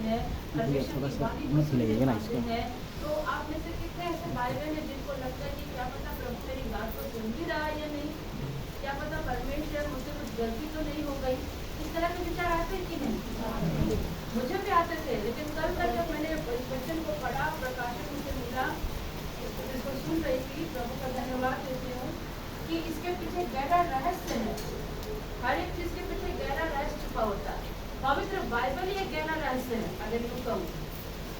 हैं, परमेश्वर की वाणी को सुनने पाते हैं। तो आप में से कितने ऐसे भाई बहन हैं जिनको लगता है कि क्या पता प्रभु मेरी बात को सुन भी रहा है या नहीं, क्या पता परमेश्वर मुझसे कुछ गलती तो नहीं हो गई। इस तरह के विचार आते कि नहीं? मुझे भी आते थे, लेकिन कल जब मैंने इस वचन को पढ़ा, प्रकाशन मुझे मिला, इसको सुन रही थी, प्रभु का धन्यवाद देती हूँ कि इसके पीछे गहरा रहस्य है। हर एक चीज के पीछे गहरा रहस्य छुपा होता है। पवित्र बाइबल ही एक गहरा रहस्य है, अगर यूँ कहूँ,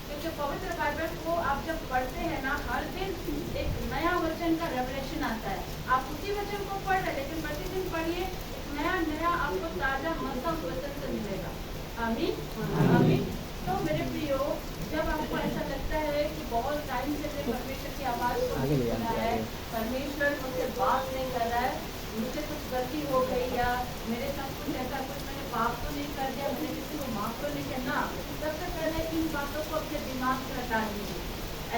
क्योंकि पवित्र बाइबल को आप जब पढ़ते हैं ना, हर दिन एक नया वचन का रेवलेशन आता है। आप उसी वचन को पढ़ रहे, लेकिन प्रतिदिन पढ़िए, एक नया आपको ताजा मजा उस वचन से मिलेगा। आमीन आमीन। तो मेरे प्रियो, जब आपको ऐसा लगता है कि बहुत टाइम से मैं परमेश्वर की आवाज को नहीं सुना है, परमेश्वर मुझसे बात नहीं कर रहा है, मुझसे कुछ गलती हो गई या मेरे साथ कुछ ऐसा कुछ मैंने पाप तो नहीं कर दिया, मैंने किसी को माफ तो नहीं करना, सबसे पहले इन बातों को अपने दिमाग से हटा दीजिए।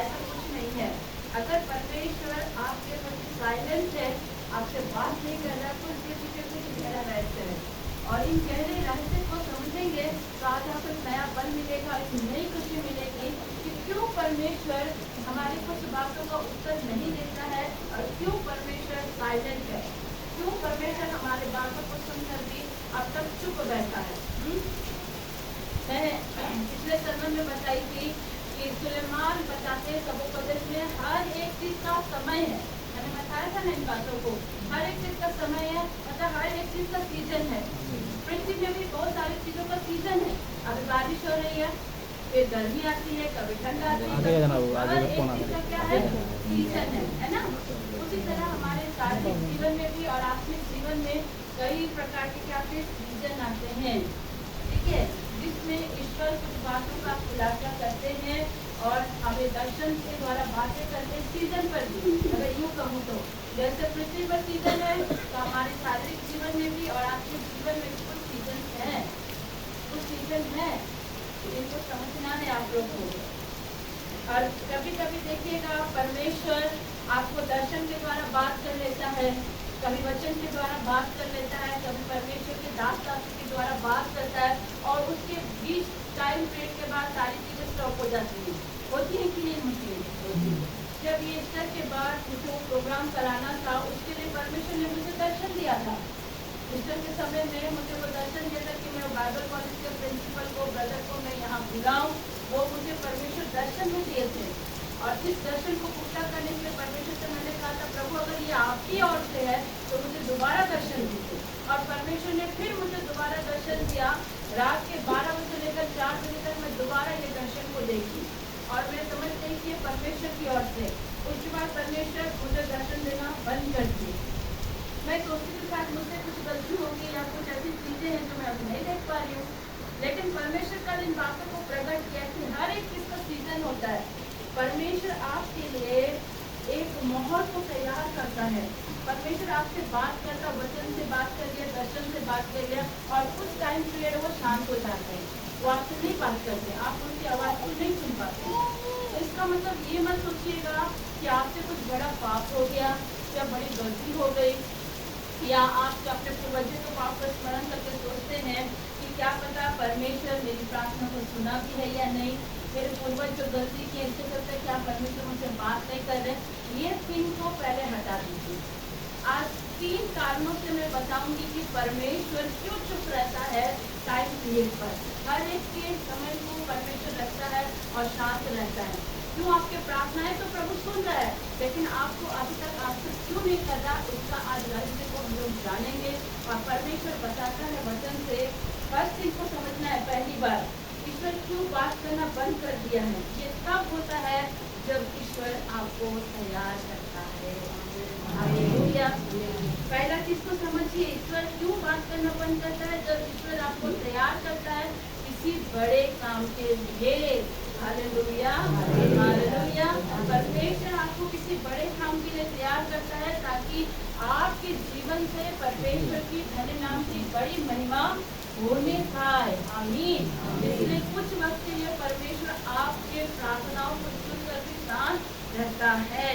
ऐसा कुछ नहीं है। अगर परमेश्वर आपके प्रति साइलेंट है, आपसे बात नहीं कर रहा, तो इसके पीछे कुछ गहरा रहस्य है। और इन गहरे रहस्य को समझेंगे तो आज आपको नया बल मिलेगा, एक नई खुशी मिलेगी कि क्यों परमेश्वर हमारी कुछ बातों का उत्तर नहीं देता है और क्यों परमेश्वर साइलेंट है, क्यों परमेश्वर हमारे बातों को सुनकर भी अब तक चुप बैठा है। मैंने पिछले सर्मन में बताई थी कि सुलेमान बताते सबोकदर में हर एक चीज का समय है। मैंने बताया था ना इन बातों को, हर एक चीज का समय है, मतलब हर एक चीज का सीजन है। पृथ्वी में भी बहुत सारी चीजों का सीजन है। अभी बारिश हो रही है, फिर गर्मी आती है, कभी ठंड आती है, हर एक चीज का क्या है, सीजन है ना। उसी तरह हमारे शारीरिक जीवन में भी और आत्मिक जीवन में कई प्रकार के क्या सीजन आते हैं, ठीक है, जिसमें ईश्वर कुछ बातों का खुलासा करते हैं और हमें दर्शन के द्वारा बातें करते हैं सीजन पर भी। अगर यूँ कहूँ तो जैसे पृथ्वी पर सीजन है, तो हमारे शारीरिक जीवन में भी और आत्मिक जीवन में भी कुछ सीजन है, इनको समझना है आप लोग को। और कभी कभी देखिएगा परमेश्वर आपको दर्शन के द्वारा बात कर लेता है, कभी वचन के द्वारा बात कर लेता है, कभी परमेश्वर के दास दासी के द्वारा बात करता है, और उसके बीच टाइम पीरियड के बाद सारी चीजें स्टॉप हो जाती हैं। होती है कि नहीं होती है? जब ये ईस्टर के बाद मुझे प्रोग्राम कराना था, उसके लिए परमेश्वर ने मुझे दर्शन दिया था। ईस्टर के समय में मुझे वो दर्शन दिया था कि मैं बाइबल कॉलेज के प्रिंसिपल को, ब्रदर को मैं यहाँ बुलाऊं। वो मुझे परमेश्वर दर्शन में दिए थे, और इस दर्शन को पूरा करने के लिए परमेश्वर से मैंने कहा था, प्रभु अगर ये आपकी ओर से है तो मुझे दोबारा दर्शन दीजिए। और परमेश्वर ने फिर मुझे दोबारा दर्शन दिया। रात के 12 बजे से लेकर 4 बजे तक मैं दोबारा ये दर्शन को देखी, और मैं समझ गई कि परमेश्वर की ओर से। उसके बाद परमेश्वर मुझे दर्शन देना बंद कर दिए। मैं सोचती थी शायद मुझसे कुछ गलती होगी या कुछ ऐसी चीजें हैं जो मैं अब नहीं देख पा रही हूँ, लेकिन परमेश्वर कल इन बातों को प्रकट किया कि हर एक चीज का सीजन होता है। परमेश्वर आपके लिए एक माहौल को तैयार करता है। परमेश्वर आपसे बात करता, वचन से बात कर लिया, दर्शन से बात कर लिया, और उस टाइम पीरियड वो शांत हो जाते हैं, वो आपसे नहीं बात करते, आप उनकी आवाज को नहीं सुन पाते। तो इसका मतलब ये मत सोचिएगा कि आपसे कुछ बड़ा पाप हो गया या बड़ी गलती हो गई, या आप अपने पूर्वजों को पाप का स्मरण करके सोचते हैं कि क्या पता परमेश्वर मेरी प्रार्थना को सुना भी है या नहीं, मेरे पूर्वज जो गलती की इससे करते क्या परमेश्वर मुझसे बात नहीं कर रहे। ये थिंग को पहले हटा दीजिए। आज 3 कारणों से मैं बताऊंगी कि परमेश्वर क्यों चुप रहता है टाइम पीरियड पर। हर एक के समय को परमेश्वर रखता है और शांत रहता है। क्यों आपके प्रार्थनाएं तो प्रभु सुन रहा है, लेकिन आपको अभी तक आपसे क्यों नहीं कर रहा, उसका आज रहस्य को हम लोग जानेंगे। और परमेश्वर बताता है वचन से। फर्स्ट चीज को समझना है, पहली बार ईश्वर क्यों बात करना बंद कर दिया है। ये तब होता है जब ईश्वर आपको तैयार करता है। हालेलुया। पहला चीज को समझिए, ईश्वर क्यों बात करना बंद करता है, जब ईश्वर आपको तैयार करता है किसी बड़े काम के लिए। Hallelujah hallelujah. परमेश्वर आपको किसी बड़े काम के लिए तैयार करता है ताकि आपके जीवन से परमेश्वर की धन्य नाम की बड़ी महिमा होने पाए। आमीन। इसलिए कुछ वक्त के लिए परमेश्वर आपके प्रार्थनाओं को सुनकर भी शांत रहता है।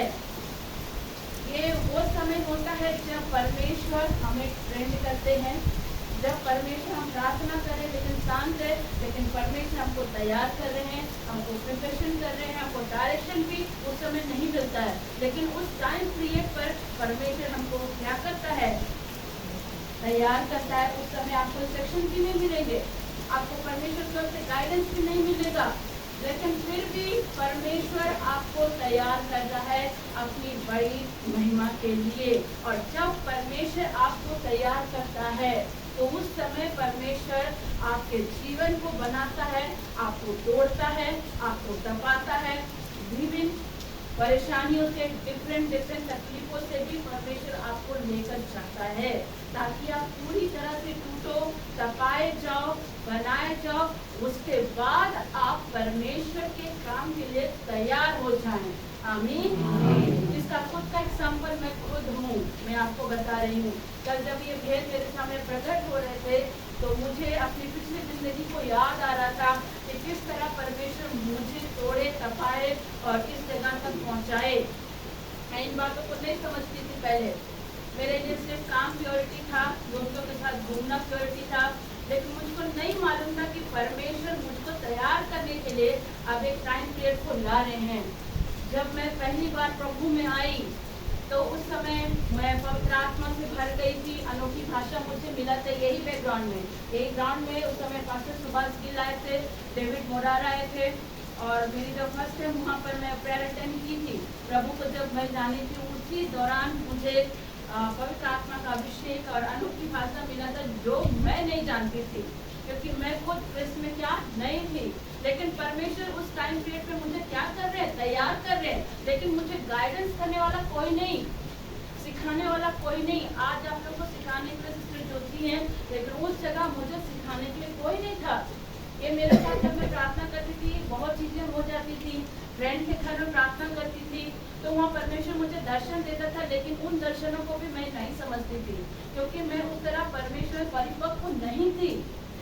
ये वो समय होता है जब परमेश्वर हमें ट्रेंड करते हैं, जब परमेश्वर हम प्रार्थना करें लेकिन शांत है, लेकिन परमेश्वर हमको तैयार कर रहे हैं, हमको प्रिपरेशन कर रहे हैं, हमको डायरेक्शन भी उस समय नहीं मिलता है, लेकिन उस टाइम पीरियड पर परमेश्वर हमको क्या करता है, तैयार करता है। उस समय आपको इंस्ट्रक्शन भी नहीं मिलेंगे, आपको परमेश्वर की ओर से गाइडेंस भी नहीं मिलेगा, लेकिन फिर भी परमेश्वर आपको तैयार करता है अपनी बड़ी महिमा के लिए। और जब परमेश्वर आपको तैयार करता है तो उस समय परमेश्वर आपके जीवन को बनाता है, आपको तोड़ता है, आपको दबाता है, विभिन्न परेशानियों से, डिफरेंट तकलीफों से भी परमेश्वर आपको लेकर जाता है, ताकि आप पूरी तरह से टूटो, तपाए जाओ, बनाए जाओ, उसके बाद आप परमेश्वर के काम के लिए तैयार हो जाएं। आमीन। इसका खुद का एग्जाम्पल मैं खुद हूँ, मैं आपको बता रही हूँ। कल जब ये भेद मेरे सामने प्रकट हो रहे थे तो मुझे अपनी पिछली जिंदगी को याद आ रहा था कि किस तरह परमेश्वर मुझे तोड़े, तपाए और इस जगह तक पहुँचाए। मैं इन बातों को नहीं समझती थी पहले, मेरे लिए सिर्फ काम प्योरिटी था, दोस्तों के साथ घूमना प्योरिटी था, लेकिन मुझको नहीं मालूम था कि परमेश्वर मुझको तैयार करने के लिए अब एक टाइम पीरियड को ला रहे हैं। जब मैं पहली बार प्रभु में आई तो उस समय मैं पवित्र आत्मा से भर गई थी, अनोखी भाषा मुझे मिला था यही बैकग्राउंड में। यही ग्राउंड में उस समय पास्टर सुभाष गिल आए थे, डेविड मोरारा आए थे, और मेरी जो फर्स्ट टाइम वहाँ पर मैं प्रेयर अटेंड की थी, प्रभु को जब मैं जानी थी, उसी दौरान मुझे पवित्र आत्मा का अभिषेक और अनोखी भाषा मिला था जो मैं नहीं जानती थी, क्योंकि मैं खुद इसमें क्या नहीं थी। लेकिन परमेश्वर उस टाइम पीरियड पे मुझे क्या कर रहे हैं, तैयार कर रहे हैं, लेकिन मुझे गाइडेंस करने वाला कोई नहीं, सिखाने वाला कोई नहीं। आज आप लोग को सिखाने के लिए सिस्टर ज्योति हैं, लेकिन उस जगह मुझे सिखाने के लिए कोई नहीं था। ये मेरे साथ जब मैं प्रार्थना करती थी बहुत चीजें हो जाती थी, फ्रेंड के घर में प्रार्थना करती थी तो वहाँ परमेश्वर मुझे दर्शन देता था, लेकिन उन दर्शनों को भी मैं नहीं समझती थी, क्योंकि मैं उस तरह परमेश्वर परिपक्व नहीं थी।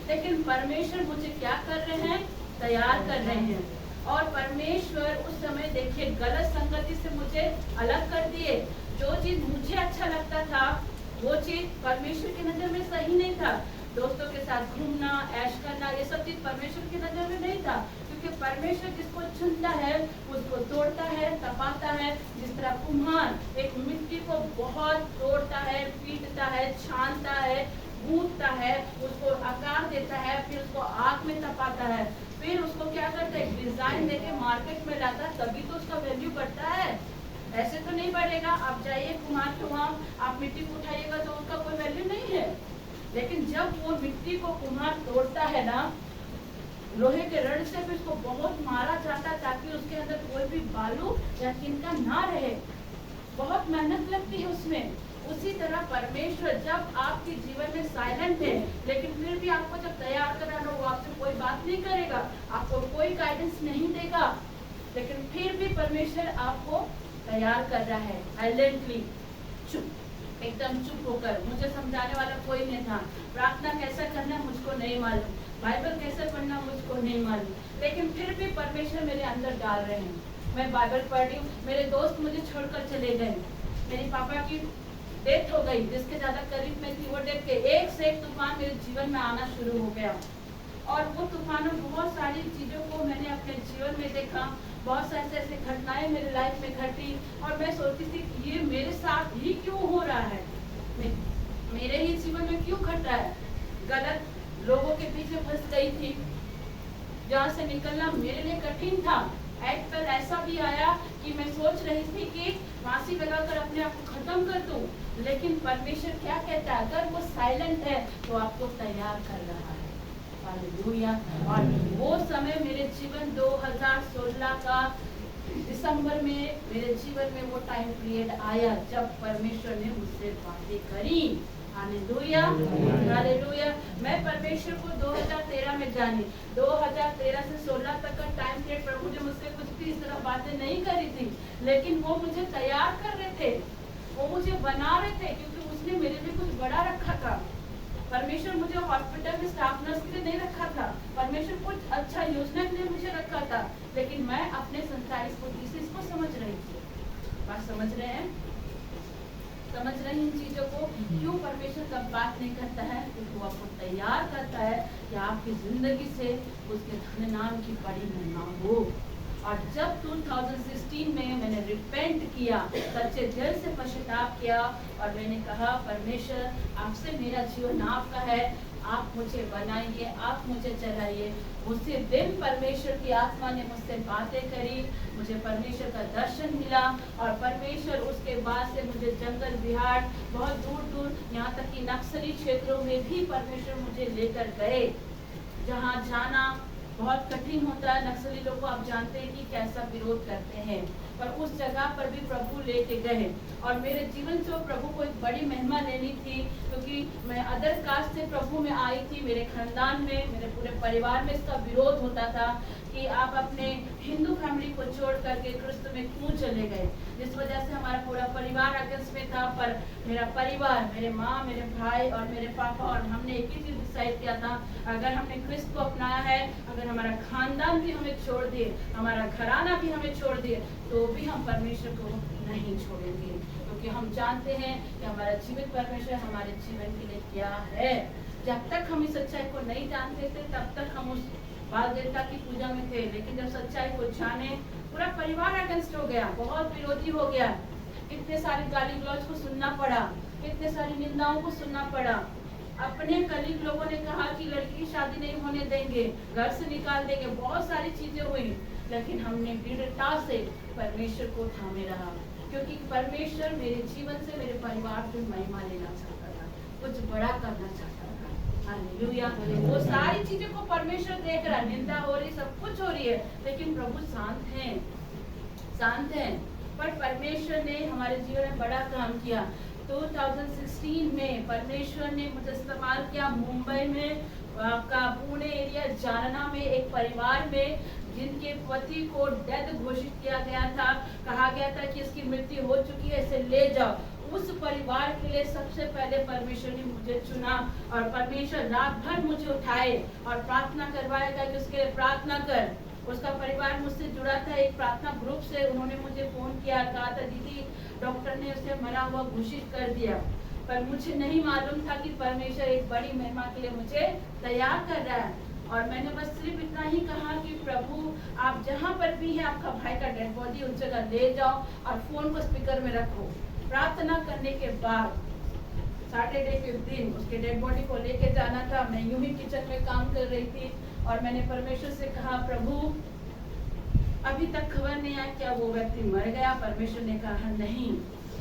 लेकिन परमेश्वर मुझे क्या कर रहे हैं, तैयार कर रहे हैं। और परमेश्वर उस समय देखिए गलत संगति से मुझे अलग कर दिए। जो चीज मुझे अच्छा लगता था वो चीज परमेश्वर की नजर में सही नहीं था। दोस्तों के साथ घूमना, ऐश करना, ये सब चीज परमेश्वर की नजर में नहीं था, क्योंकि परमेश्वर जिसको चुनता है उसको तोड़ता है, तपाता है। जिस तरह कुम्हार एक मिट्टी को बहुत तोड़ता है, पीटता है, छानता है, गूंथता है, उसको आकार देता है, फिर उसको आग में तपाता है, फिर उसको क्या करता है, डिजाइन देके मार्केट में लाता है, तभी तो उसका वैल्यू बढ़ता है। ऐसे तो नहीं बढ़ेगा। आप जाइए कुम्हार के वहाँ, आप मिट्टी को उठाइएगा तो उसका कोई वैल्यू नहीं है। लेकिन जब वो मिट्टी को कुम्हार तोड़ता है ना, लोहे के रड से भी उसको बहुत मारा जाता है ताकि उसके अंदर कोई भी बालू या तिनका ना रहे। बहुत मेहनत लगती है उसमें। उसी तरह परमेश्वर जब आपके जीवन में साइलेंट है, लेकिन फिर भी आपको जब तैयार कर रहा हो, वो आपसे कोई बात नहीं करेगा, आपको कोई गाइडेंस नहीं देगा, लेकिन फिर भी परमेश्वर आपको तैयार कर रहा है साइलेंटली, चुप, एकदम चुप होकर। मुझे समझाने वाला कोई नहीं था। प्रार्थना कैसा करना मुझको नहीं मालूम, बाइबल कैसे पढ़ना मुझको नहीं मालूम, लेकिन फिर भी परमेश्वर मेरे अंदर डाल रहे हैं। मैं बाइबल पढ़ रही हूँ, मेरे दोस्त मुझे छोड़कर चले गए, मेरी पापा की डेथ हो गई, जिसके ज्यादा करीब में थी वो डेथ के एक से एक तूफान मेरे जीवन में आना शुरू हो गया। और वो तूफानों बहुत सारी चीजों को मैंने अपने जीवन में देखा, बहुत सारी ऐसे घटनाएं मेरे लाइफ में घटी, और मैं सोचती थी कि ये मेरे साथ ही क्यों हो रहा है, मेरे ही जीवन में क्यों घट रहा है। गलत लोगों के पीछे फंस गई थी, जहाँ से निकलना मेरे लिए कठिन था। एक पल ऐसा भी आया कि मैं सोच रही थी कि फांसी लगाकर अपने आप को खत्म कर दूं, लेकिन परमेश्वर क्या कहता है, अगर वो साइलेंट है तो आपको तैयार कर रहा है। हालेलुया। और वो समय मेरे जीवन 2016 का दिसंबर में मेरे जीवन में वो टाइम पीरियड आया जब परमेश्वर ने मुझसे बातें करी। Hallelujah, hallelujah. मैं परमेश्वर को 2013 में जानी, 2013 से 16 तक का टाइम पीरियड प्रभु ने मुझसे कुछ भी इस तरह बातें नहीं करी थी, लेकिन वो मुझे तैयार कर रहे थे, वो मुझे बना रहे थे, क्योंकि उसने मेरे लिए कुछ बड़ा रखा था। परमेश्वर मुझे हॉस्पिटल में स्टाफ नर्स के लिए नहीं रखा था, परमेश्वर कुछ अच्छा योजना के लिए मुझे रखा था, लेकिन मैं अपने संसारिक बुद्धि से इसको समझ रही थी। बात समझ रहे हैं? समझ रहे हैं इन चीजों को? क्यों परमेश्वर कब बात नहीं करता है? क्योंकि वो आपको तैयार करता है कि आपकी जिंदगी से उसके धन नाम की बड़ी महिमा हो। और जब 2016 में मैंने रिपेंट किया, सच्चे दिल से पश्चाताप किया और मैंने कहा परमेश्वर आपसे मेरा जीवन आपका है, आप मुझे बनाइए, आप मुझे चलाइए। उसी दिन परमेश्वर की आत्मा ने मुझसे बातें करी, मुझे परमेश्वर का दर्शन मिला और परमेश्वर उसके बाद से मुझे जंगल बिहार बहुत दूर दूर यहाँ तक कि नक्सली क्षेत्रों में भी परमेश्वर मुझे लेकर गए, जहाँ जाना बहुत कठिन होता है। नक्सली लोग को आप जानते हैं कि कैसा विरोध करते हैं, पर उस जगह पर भी प्रभु लेके गए और मेरे जीवन से प्रभु को एक बड़ी महिमा लेनी थी, क्योंकि मैं अदर कास्ट से प्रभु में आई थी। मेरे खानदान में, मेरे पूरे परिवार में इसका विरोध होता था कि आप अपने हिंदू फैमिली को छोड़ करके क्रिस्त में क्यों चले गए, जिस वजह से हमारा पूरा परिवार अगेंस्ट में था। पर मेरा परिवार, मेरे माँ, मेरे भाई और मेरे पापा और हमने एक ही चीज डिसाइड किया था, अगर हमने क्रिस्त को अपनाया है, अगर हमारा खानदान भी हमें छोड़ दिए, हमारा घराना भी हमें छोड़ दिए, तो भी हम परमेश्वर को नहीं छोड़ेंगे, क्योंकि हम जानते हैं कि हमारा जीवित परमेश्वर हमारे जीवन के लिए क्या है। जब तक हम इस सच्चाई को नहीं जानते थे तब तक हम उस बाल देवता की पूजा में थे, लेकिन जब सच्चाई को जाने पूरा परिवार अगेंस्ट हो गया, बहुत विरोधी हो गया, कितने सारे गाली गलौज को सुनना पड़ा, कितने सारी निंदाओं को सुनना पड़ा। अपने कलीग लोगों ने कहा कि लड़की की शादी नहीं होने देंगे, घर से निकाल देंगे, बहुत सारी चीजें हुई, लेकिन हमने दृढ़ता से परमेश्वर को थामे रहा, क्योंकि परमेश्वर मेरे जीवन से मेरे परिवार की महिमा लेना चाहता था, कुछ बड़ा करना चाहता था। हालेलुया। वो सारी चीजों को परमेश्वर देख रहा, निंदा हो रही, सब कुछ हो रही है, लेकिन प्रभु शांत हैं, शांत हैं। पर परमेश्वर ने हमारे जीवन में बड़ा काम किया। 2016 में परमेश्वर ने मुझे इस्तेमाल किया। मुंबई में आपका पुणे एरिया जालना में एक परिवार में जिनके पति को डेथ घोषित किया गया था, कहा गया था कि इसकी मृत्यु हो चुकी है, इसे ले जाओ। उस परिवार के लिए सबसे पहले परमेश्वर ने मुझे चुना और परमेश्वर रात भर मुझे उठाए और प्रार्थना करवाएगा कि उसके लिए प्रार्थना कर। उसका परिवार मुझसे जुड़ा था एक प्रार्थना ग्रुप से, उन्होंने मुझे फोन किया, कहा था दीदी डॉक्टर ने उसे मरा हुआ घोषित कर दिया, पर मुझे नहीं मालूम था कि परमेश्वर एक बड़ी महिमा के लिए मुझे तैयार कर रहा है। और मैंने बस सिर्फ इतना ही कहा कि प्रभु आप जहाँ पर भी है आपका भाई का डेड बॉडी उस जगह ले जाओ और फोन को स्पीकर में रखो। प्रार्थना करने के बाद सैटरडे के दिन उसके डेड बॉडी को लेके जाना था। मैं यूं ही किचन में काम कर रही थी और मैंने परमेश्वर से कहा प्रभु अभी तक खबर नहीं आया क्या वो व्यक्ति मर गया। परमेश्वर ने कहा नहीं,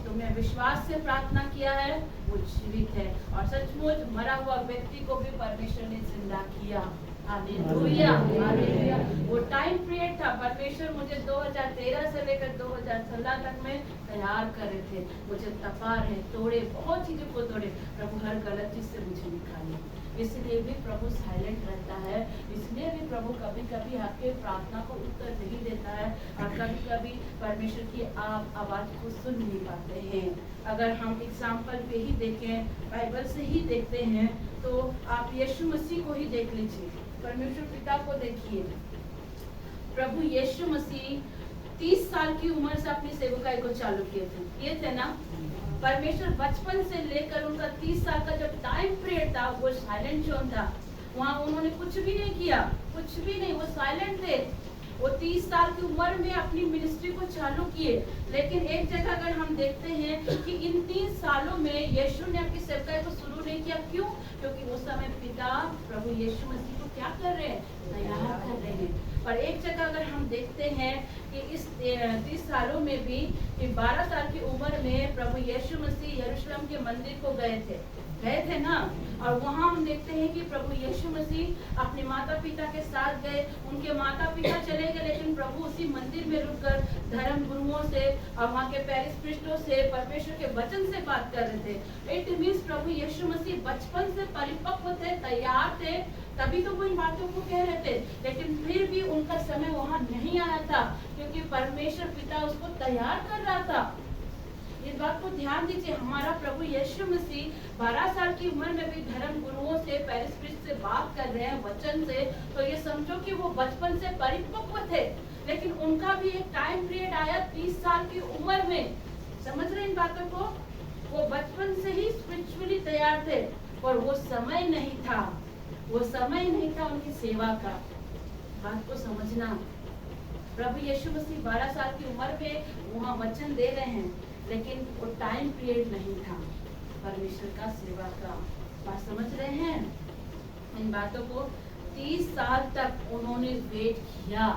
तो मैं विश्वास से प्रार्थना किया है, वो जीवित है। और सचमुच मरा हुआ व्यक्ति को भी परमेश्वर ने जिंदा किया। Hallelujah, hallelujah. वो टाइम पीरियड था, परमेश्वर मुझे 2013 से लेकर 2016 तक में तैयार कर रहे थे। मुझे तपा रहे, तोड़े, बहुत चीजों को तोड़े, प्रभु हर गलत चीज से मुझे निकाले। इसलिए भी प्रभु साइलेंट रहता है, इसलिए भी प्रभु कभी कभी आपके प्रार्थना को उत्तर नहीं देता है और कभी कभी परमेश्वर की आप आवाज को सुन नहीं पाते हैं। अगर हम एग्जाम्पल पे ही देखें, बाइबल से ही देखते हैं, तो आप यीशु मसीह को ही देख लीजिए, परमेश्वर पिता को देखिए। प्रभु यीशु मसीह 30 साल की उम्र से अपनी सेवकाई को चालू किए थे ना। परमेश्वर बचपन से लेकर उनका 30 साल का जब टाइम पीरियड था, वो साइलेंट जोन था, वहाँ उन्होंने कुछ भी नहीं किया, कुछ भी नहीं, वो साइलेंट थे। वो 30 साल की उम्र में अपनी मिनिस्ट्री को चालू किए। लेकिन एक जगह अगर हम देखते हैं कि इन 30 सालों में यीशु ने अपनी सेवकाई को शुरू नहीं किया। क्यों? क्योंकि उस समय पिता प्रभु यीशु मसीह को क्या कर रहे हैं? तैयार कर रहे हैं। पर एक जगह अगर हम देखते हैं कि इस 30 सालों में भी 12 साल की उम्र में प्रभु यीशु मसीह यरूशलेम के मंदिर को गए थे ना। और वहाँ हम देखते हैं कि प्रभु यीशु मसीह अपने माता पिता के साथ गए। उनके माता पिता चले गए, लेकिन प्रभु उसी मंदिर में रुककर धर्म गुरुओं से और वहाँ के पैरिस पृष्ठों से परमेश्वर के वचन से बात कर रहे थे। इट मीन्स प्रभु यीशु मसीह बचपन से परिपक्व थे, तैयार थे, तभी तो वो इन बातों को कह रहे थे। लेकिन फिर भी उनका समय वहाँ नहीं आया था, क्योंकि परमेश्वर पिता उसको तैयार कर रहा था। इस बात को ध्यान दीजिए, हमारा प्रभु यीशु मसीह 12 साल की उम्र में भी धर्म गुरुओं से पैरिस पृष्ठ से बात कर रहे हैं वचन से, तो ये समझो कि वो बचपन से परिपक्व थे। लेकिन उनका भी एक टाइम पीरियड आया 30 साल की उम्र में। समझ रहे इन बातों को? वो बचपन से ही स्पिरिचुअली तैयार थे, पर वो समय नहीं था, वो समय नहीं था उनकी सेवा का। बात को समझना, प्रभु यीशु मसीह 12 साल की उम्र में वहाँ वचन दे रहे हैं, लेकिन वो टाइम पीरियड नहीं था परमेश्वर का सेवा का। बात समझ रहे हैं? इन बातों को 30 साल तक उन्होंने वेट किया,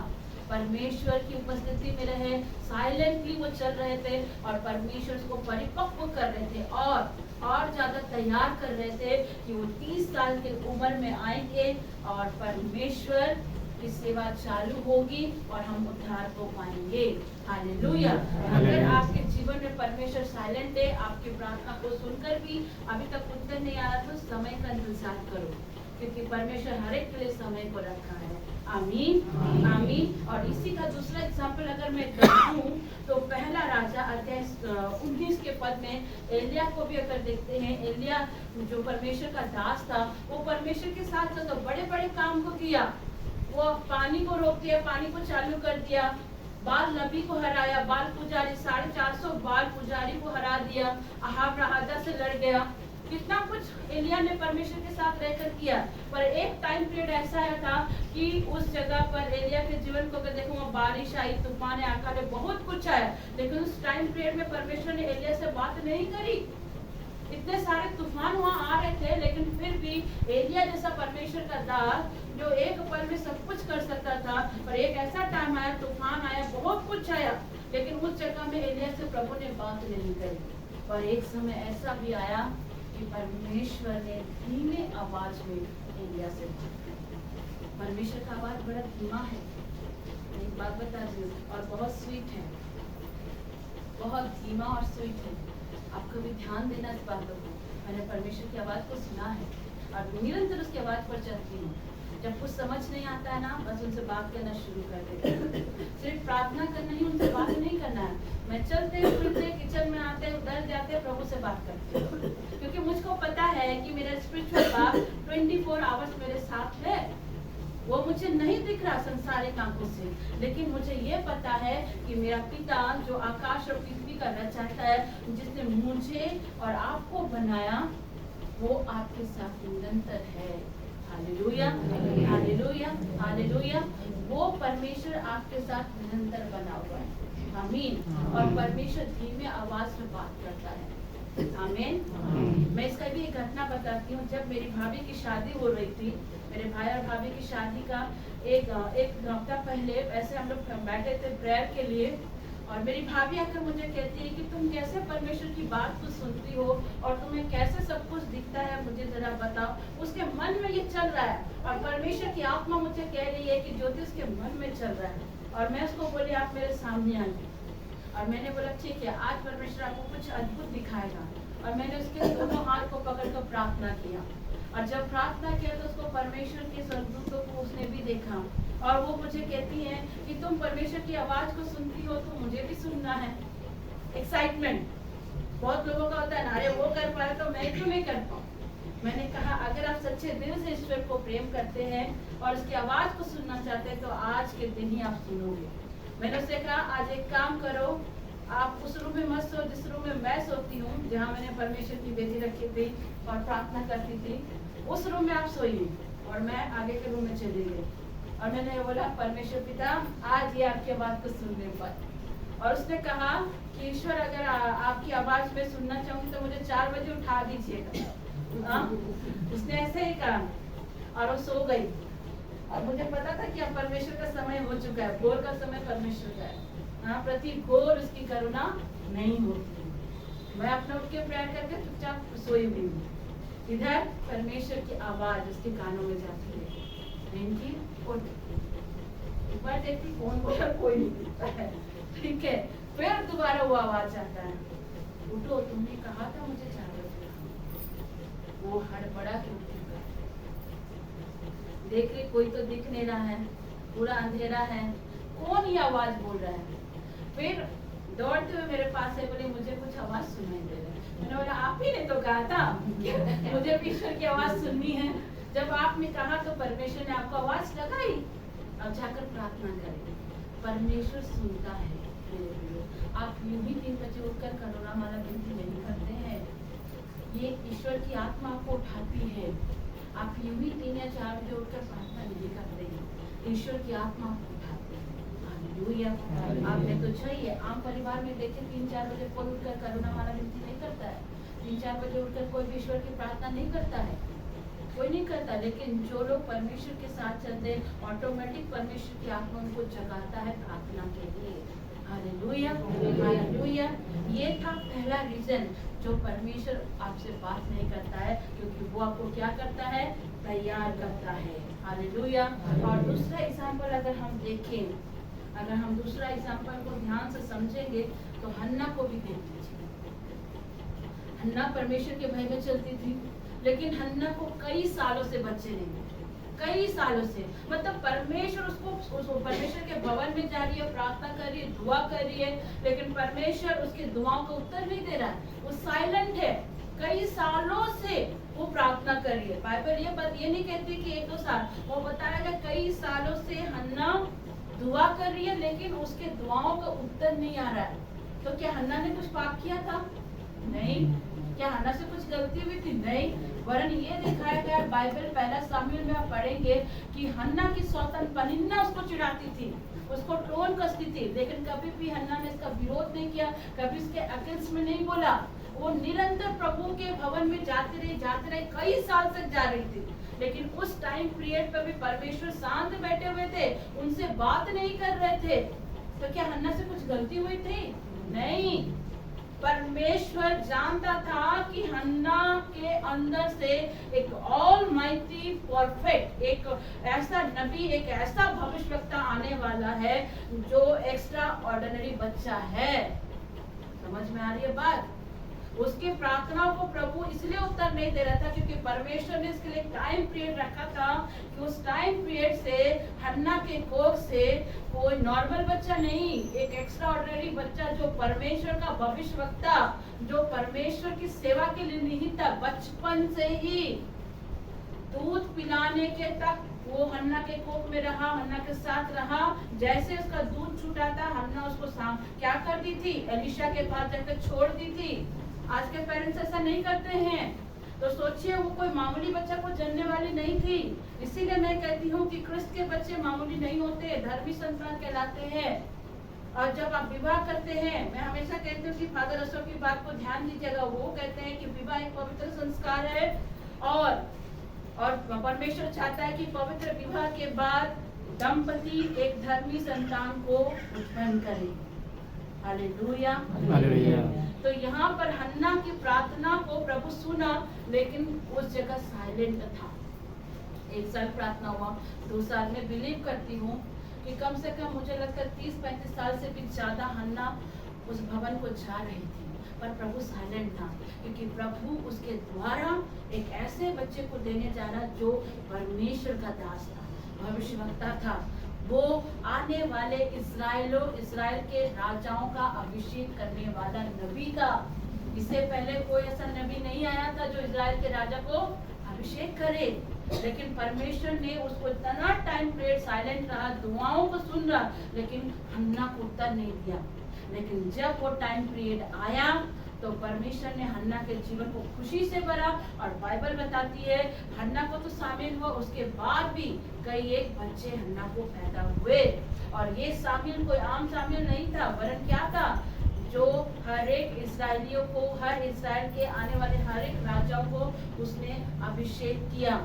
परमेश्वर की उपस्थिति में रहे, साइलेंटली वो चल रहे थे और परमेश्वर को परिपक्व कर रहे थे और ज्यादा तैयार कर रहे थे कि वो 30 साल की उम्र में आएंगे और परमेश्वर की सेवा चालू होगी और हम उद्धार को पाएंगे। हालेलुया। अगर आपके जीवन में परमेश्वर साइलेंट है, आपकी प्रार्थना को सुनकर भी अभी तक उत्तर नहीं आ रहा, तो समय का इंतजार करो, क्योंकि परमेश्वर हर एक के लिए समय को रखा है। आमीन आमीन। और इसी का दूसरा एग्जाम्पल अगर मैं दूं तो पहला राजा अध्याय 19 के पद में एलिया को भी अगर देखते हैं, एलिया जो परमेश्वर का दास था, वो परमेश्वर के साथ तो बड़े बड़े काम को किया। वो पानी को रोक दिया, पानी को चालू कर दिया, बाल नबी को हराया, बाल पुजारी 450 बाल पुजारी को हरा दिया, अहाब राजा से लड़ गया, कितना कुछ एलिया ने परमेश्वर के साथ रहकर किया। पर एक टाइम पीरियड ऐसा आया था कि उस जगह पर एलिया के जीवन को देखो, वहाँ बारिश आई, तूफान आया, बहुत कुछ आया, लेकिन उस टाइम पीरियड में परमेश्वर ने एलिया से बात नहीं करी। इतने सारे तूफान वहाँ आ रहे थे, लेकिन फिर भी एलिया जैसा परमेश्वर का दास जो एक पल में सब कुछ कर सकता था, पर एक ऐसा टाइम आया, तूफान आया, बहुत कुछ आया, लेकिन उस जगह में एलिया से प्रभु ने बात नहीं करी। और एक समय ऐसा भी आया कि परमेश्वर ने धीमे आवाज में एलिया से बात की। परमेश्वर का आवाज बड़ा धीमा है, एक बात बता दूं, और बहुत स्वीट है, बहुत धीमा और स्वीट है। आप कभी ध्यान देना इस बातों को। मैंने परमेश्वर की आवाज को सुना है और निरंतर उसकी आवाज पर चलती हूँ। जब कुछ समझ नहीं आता है ना, बस उनसे बात करना शुरू कर देते हैं। सिर्फ प्रार्थना करना ही, उनसे बात नहीं करना है। मैं चलते फिरते किचन में आते, उधर जाते, प्रभु से बात करते हैं, क्योंकि मुझको पता है कि मेरा स्पिरिचुअल बाप 24 आवर्स मेरे साथ है। वो मुझे नहीं दिख रहा संसारिक आंखों से, लेकिन मुझे ये पता है कि मेरा पिता जो आकाश और पृथ्वी का रचयिता है, जिसने मुझे और आपको बनाया, वो आपके साथ निरंतर है। Hallelujah hallelujah hallelujah. वो परमेश्वर आपके साथ निरंतर बना हुआ है। आमीन। और परमेश्वर धीमे आवाज में बात करता है। आमीन। मैं इसका भी एक घटना बताती हूँ। जब मेरी भाभी की शादी हो रही थी, मेरे भाई और भाभी की शादी का एक हफ्ता पहले ऐसे हम लोग बैठे थे प्रेयर के लिए, और मेरी भाभी आकर मुझे कहती है कि तुम कैसे परमेश्वर की बात को सुनती हो और तुम्हें कैसे सब कुछ दिखता है, मुझे जरा बताओ। उसके मन में ये चल रहा है और परमेश्वर की आत्मा मुझे कह रही है कि ज्योति उसके मन में चल रहा है। और मैं उसको बोली आप मेरे सामने आइए, और मैंने बोला ठीक है, आज परमेश्वर आपको कुछ अद्भुत दिखाएगा। और मैंने उसके दोनों हाथ को पकड़कर प्रार्थना किया, और जब प्रार्थना किया तो उसको परमेश्वर के स्वर्गदूतों को उसने भी देखा, और वो मुझे कहती है कि तुम परमेश्वर की आवाज को सुनती हो तो मुझे भी सुनना है। एक्साइटमेंट बहुत लोगों का होता है ना, अरे वो कर पाए तो मैं क्यों नहीं कर पाऊँ। मैंने कहा अगर आप सच्चे दिल से ईश्वर को प्रेम करते हैं और उसकी आवाज को सुनना चाहते हैं तो आज के दिन ही आप सुनोगे। मैंने उससे कहा आज एक काम करो, आप उस रूम में मत सो जिस रूम में मैं सोती हूँ, जहाँ मैंने परमेश्वर की बेटी रखी थी और प्रार्थना करती थी, उस रूम में आप सोइए। और मैं आगे के रूम में चली गई और मैंने बोला परमेश्वर पिता आज ये आपकी आवाज को सुनने पर। और उसने कहा कि ईश्वर अगर आपकी आवाज में सुनना चाहूंगी तो मुझे 4 बजे उठा दीजिएगा। उसने ऐसे ही कहा और वो सो गई। और मुझे पता था कि अब परमेश्वर का समय हो चुका है, भोर का समय परमेश्वर का है। हाँ, प्रति भोर उसकी करुणा नहीं होती। मैं अपना उठ के प्रेयर करके चुपचाप सोई हुई हूँ। इधर परमेश्वर की आवाज उसके कानों में जाती है, ऊपर देखती कौन बोला, कोई नहीं दिखता है, ठीक है। फिर दोबारा वो आवाज आता है, उठो तुमने कहा था मुझे 4 बजे। वो हड़बड़ा के उठी, देख रही कोई तो दिख नहीं रहा है, पूरा अंधेरा है, कौन ये आवाज बोल रहा है। फिर दौड़ते हुए मेरे पास है, बोले मुझे कुछ आवाज सुनाई दे रहा है। मैंने बोला आप ही ने तो कहा था मुझे भी ईश्वर की आवाज सुननी है। जब आपने कहा तो परमेश्वर ने आपको आवाज लगाई। अब जाकर प्रार्थना करें, परमेश्वर सुनता है। आप यूं ही 3 बजे उठकर करुणा माला विनती नहीं करते हैं, ये ईश्वर की आत्मा आपको उठाती है। आप यूं ही 3 या 4 बजे उठकर प्रार्थना नहीं करते हैं, ईश्वर की आत्मा आपको उठाती है। हालेलुया। आपने तो चाहिए आम परिवार में देखे 3-4 बजे कोई उठकर करुणा माला विनती नहीं करता है, 3-4 बजे उठकर कोई भी ईश्वर की प्रार्थना नहीं करता है, कोई नहीं करता। लेकिन जो लोग परमेश्वर के साथ चलते हैं, ऑटोमेटिक परमेश्वर की आत्मा उनको जगाता है प्रार्थना के लिए। Hallelujah, hallelujah. ये था पहला रीजन जो परमेश्वर आपसे बात नहीं करता है, क्योंकि वो आपको क्या करता है, तैयार करता है। हालेलुया। और दूसरा एग्जाम्पल अगर हम देखें, अगर हम दूसरा एग्जाम्पल को ध्यान से समझेंगे तो हन्ना को भी देख लीजिए। हन्ना परमेश्वर के भय में चलती थी, लेकिन हन्ना को कई सालों से बच्चे नहीं मिले, कई सालों से। मतलब परमेश्वर उसको परमेश्वर के भवन में जा रही है, प्रार्थना कर रही है, दुआ कर रही है, लेकिन परमेश्वर उसके दुआओं का उत्तर नहीं दे रहा है, वो साइलेंट है। कई सालों से वो प्रार्थना कर रही है। बाइबल ये नहीं कहती कि 1-2 साल, वो बताया कई सालों से हन्ना दुआ कर रही है, लेकिन उसके दुआओं का उत्तर नहीं आ रहा है। तो क्या हन्ना ने कुछ पाप किया था? नहीं। क्या हन्ना से कुछ गलती हुई थी? नहीं। वरन ये दिखाया गया बाइबल 1 सामुएल में आप पढ़ेंगे कि हन्ना की सौतन पनिन्ना उसको चिढ़ाती थी, उसको टोन कसती थी, लेकिन कभी भी हन्ना ने इसका विरोध नहीं किया, कभी इसके अगेंस्ट में नहीं बोला। वो निरंतर प्रभु के भवन में जाती रही, कई साल तक जा रही थी। लेकिन उस टाइम पीरियड पर भी परमेश्वर शांत बैठे हुए थे, उनसे बात नहीं कर रहे थे। तो क्या हन्ना से कुछ गलती हुई थी? नहीं। परमेश्वर जानता था कि हन्ना के अंदर से एक ऑलमाइटी परफेक्ट, एक ऐसा नबी, एक ऐसा भविष्यवक्ता आने वाला है जो एक्स्ट्रा ऑर्डिनरी बच्चा है। समझ में आ रही है बात? उसकी प्रार्थनाओं को प्रभु इसलिए उत्तर नहीं दे रहा था क्योंकि परमेश्वर ने इसके लिए टाइम पीरियड रखा था कि उस टाइम पीरियड से हन्ना के कोख से कोई नॉर्मल बच्चा नहीं, एक एक्स्ट्रा ऑर्डिनरी बच्चा जो परमेश्वर का भविष्यवक्ता, जो परमेश्वर की सेवा के लिए निहित था, बचपन से ही दूध पिलाने के तक वो हन्ना के कोख में रहा, हन्ना के साथ रहा। जैसे उसका दूध छूटा था, हन्ना उसको क्या कर दी थी, एलिशा के पास जाकर छोड़ दी थी। आज के पेरेंट्स ऐसा नहीं करते हैं। तो सोचिए वो कोई मामूली बच्चा को जन्मने वाली नहीं थी। इसीलिए मैं कहती हूँ कि क्रिस्त के बच्चे मामूली नहीं होते, धर्मी संतान कहलाते हैं। और जब आप विवाह करते हैं, मैं हमेशा कहती हूँ कि फादर अशोक की बात को ध्यान दीजिएगा। वो कहते हैं कि विवाह एक पवित्र संस्कार है और परमेश्वर चाहता है कि पवित्र विवाह के बाद दंपति एक धर्मी संतान को उत्पन्न करे। Hallelujah, hallelujah. तो यहाँ पर हन्ना की प्रार्थना को प्रभु सुना, लेकिन उस जगह साइलेंट था। 1 साल प्रार्थना हुआ, 2 साल में बिलीव करती हूँ कि कम से कम मुझे लगता है 30-35 साल से भी ज्यादा हन्ना उस भवन को जा रही थी, पर प्रभु साइलेंट था क्योंकि प्रभु उसके द्वारा एक ऐसे बच्चे को देने जा रहा जो परमेश्वर का दास था, भविष्यवक्ता था। वो आने वाले इस्राएल के राजाओं का अभिषेक करने वाला नबी था। इससे पहले कोई ऐसा नबी नहीं आया था जो इस्राएल के राजा को अभिषेक करे, लेकिन परमेश्वर ने उसको इतना टाइम पीरियड साइलेंट रहा, दुआओं को सुन रहा, लेकिन हन्ना को उत्तर नहीं दिया। लेकिन जब वो टाइम पीरियड आया तो परमेश्वर ने हन्ना के जीवन को खुशी से भरा। और बाइबल बताती है हन्ना को तो शामिल हुआ, उसके बाद भी कई एक बच्चे हन्ना को पैदा हुए। और ये शामिल कोई आम शामिल नहीं था, वरन क्या था, जो हर एक इस्राएलियों को, हर इस्राएल के आने वाले हर एक राजाओं को उसने अभिषेक किया।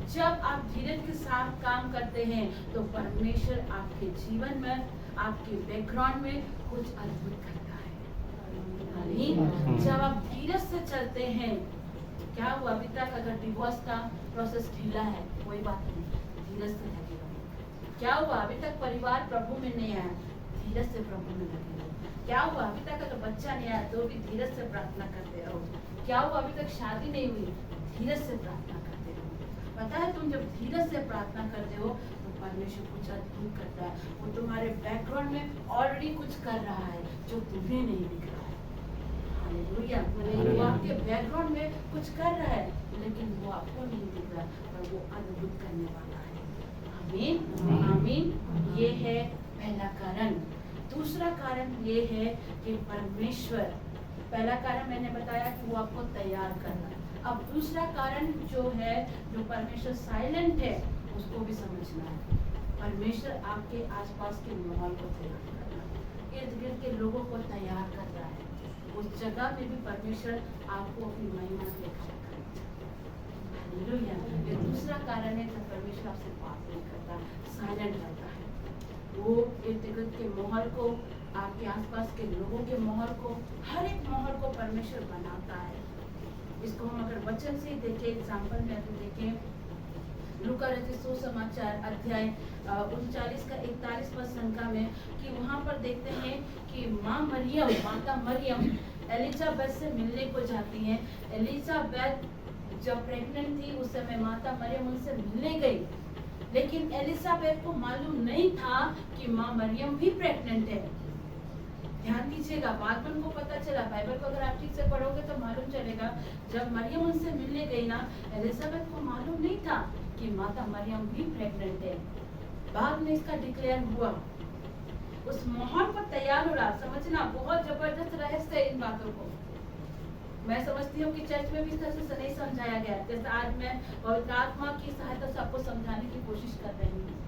जब आप धीरज के साथ काम करते हैं तो परमेश्वर आपके जीवन में, आपके बैकग्राउंड में कुछ अद्भुत करता है। जब आप धीरज से चलते हैं, क्या हुआ, अभी तक अगर डिवोर्स का प्रोसेस ढीला है, कोई बात नहीं, धीरज से लगे रहो। क्या हुआ, अभी तक परिवार प्रभु में नहीं आया, धीरज से प्रभु में लगे रहो। क्या हुआ, अभी तक अगर बच्चा नहीं आया तो भी धीरज से प्रार्थना करते रहो। क्या हुआ, अभी तक शादी नहीं हुई, धीरज से प्रार्थना करते रहो। पता है, तुम जब धीरज से प्रार्थना करते हो तो परमेश्वर कुछ अद्भुत करता है। वो तुम्हारे बैकग्राउंड में ऑलरेडी कुछ कर रहा है जो तुम्हें नहीं दिख रहा है। हालेलुया। वो आपके बैकग्राउंड में कुछ कर रहा है, लेकिन वो आपको नहीं दिख रहा, पर वो अद्भुत करने वाला है। आमीन, आमीन। ये है पहला कारण। दूसरा कारण ये है कि परमेश्वर पहला कारण मैंने बताया कि वो आपको तैयार करना है। अब दूसरा कारण जो है, जो परमेश्वर साइलेंट है, उसको भी समझना है। परमेश्वर आपके आसपास के माहौल को तैयार कर रहा है, इर्द गिर्द के लोगों को तैयार कर रहा है। उस जगह में भी परमेश्वर आपको अपनी महिमा दिखाएगा। ये दूसरा कारण है जब परमेश्वर आपसे बात नहीं करता, साइलेंट रहता है। वो इर्द गिर्द के माहौल को, आपके आसपास के लोगों के माहौल को, हर एक माहौल को परमेश्वर बनाता है। इसको हम अगर वचन से देखें, एग्जाम्पल में अगर देखें लूका रचित सुसमाचार अध्याय 39 का 41 संख्या में, कि वहाँ पर देखते हैं कि माता मरियम एलिजाबेथ से मिलने को जाती हैं। एलिजाबेथ जब प्रेग्नेंट थी उस समय माता मरियम उनसे मिलने गई, लेकिन एलिजाबेथ को मालूम नहीं था कि माँ मरियम भी प्रेग्नेंट है। ध्यान दीजिएगा, बाद में उनको पता चला। बाइबल को अगर आप ठीक से पढ़ोगे तो मालूम चलेगा, जब मरियम उनसे मिलने गई ना, एलिजाबेथ को मालूम नहीं था कि माता मरियम भी प्रेग्नेंट है। बाद में इसका डिक्लेयर हुआ। उस माहौल पर तैयार हो रहा। समझना, बहुत जबरदस्त रहस्य है इन बातों को। मैं समझती हूँ कि चर्च में भी इस तरह से नहीं समझाया गया, जैसे आज मैं पवित्र आत्मा की सहायता से आपको समझाने की कोशिश कर रही हूँ।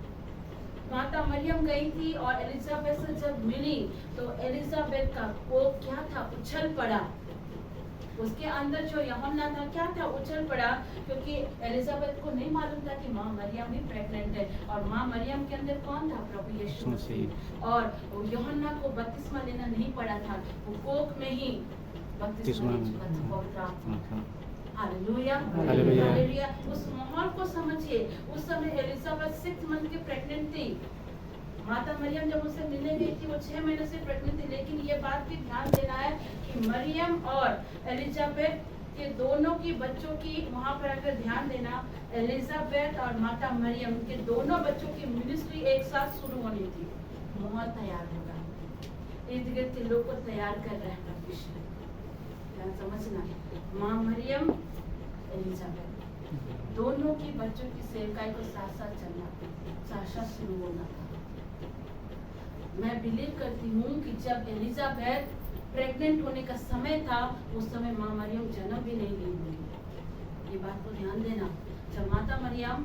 माता मरियम गई थी और एलिजाबेथ से जब मिली तो एलिजाबेथ का कोप क्या था, उछल पड़ा। उसके अंदर जो यूहन्ना था क्या था, उछल पड़ा, क्योंकि एलिजाबेथ को नहीं मालूम था कि माँ मरियम भी प्रेग्नेंट है। और माँ मरियम के अंदर कौन था, प्रभु यीशु मसीह। और यूहन्ना को बपतिस्मा लेना नहीं पड़ा था, वो कोख में ही बपतिस्मा ले चुका था पवित्र आत्मा। Hallelujah, hallelujah. उस माहौल को समझिए। उस समय एलिजाबेथ 6 मंथ की प्रेग्नेंट थी। माता मरियम जब उससे मिलने गई थी वो 6 महीने से प्रेग्नेंट थी। लेकिन ये बात भी ध्यान देना है कि मरियम और एलिजाबेथ के दोनों की बच्चों की, वहाँ पर अगर ध्यान देना, एलिजाबेथ और माता मरियम के दोनों बच्चों की मिनिस्ट्री एक साथ शुरू होनी थी। माहौल तैयार होगा, इर्द गिर्द के लोग को तैयार कर रहे हैं परमेश्वर। समझना, माँ मरियम एलिजाबेथ दोनों की बच्चों की सेवकाई को साथ साथ चलना, साथ साथ शुरू होना था। मैं बिलीव करती हूँ कि जब एलिजाबेथ प्रेग्नेंट होने का समय था, उस समय माँ मरियम जन्म भी नहीं ली होगी। ये बात को ध्यान देना। जब माता मरियम,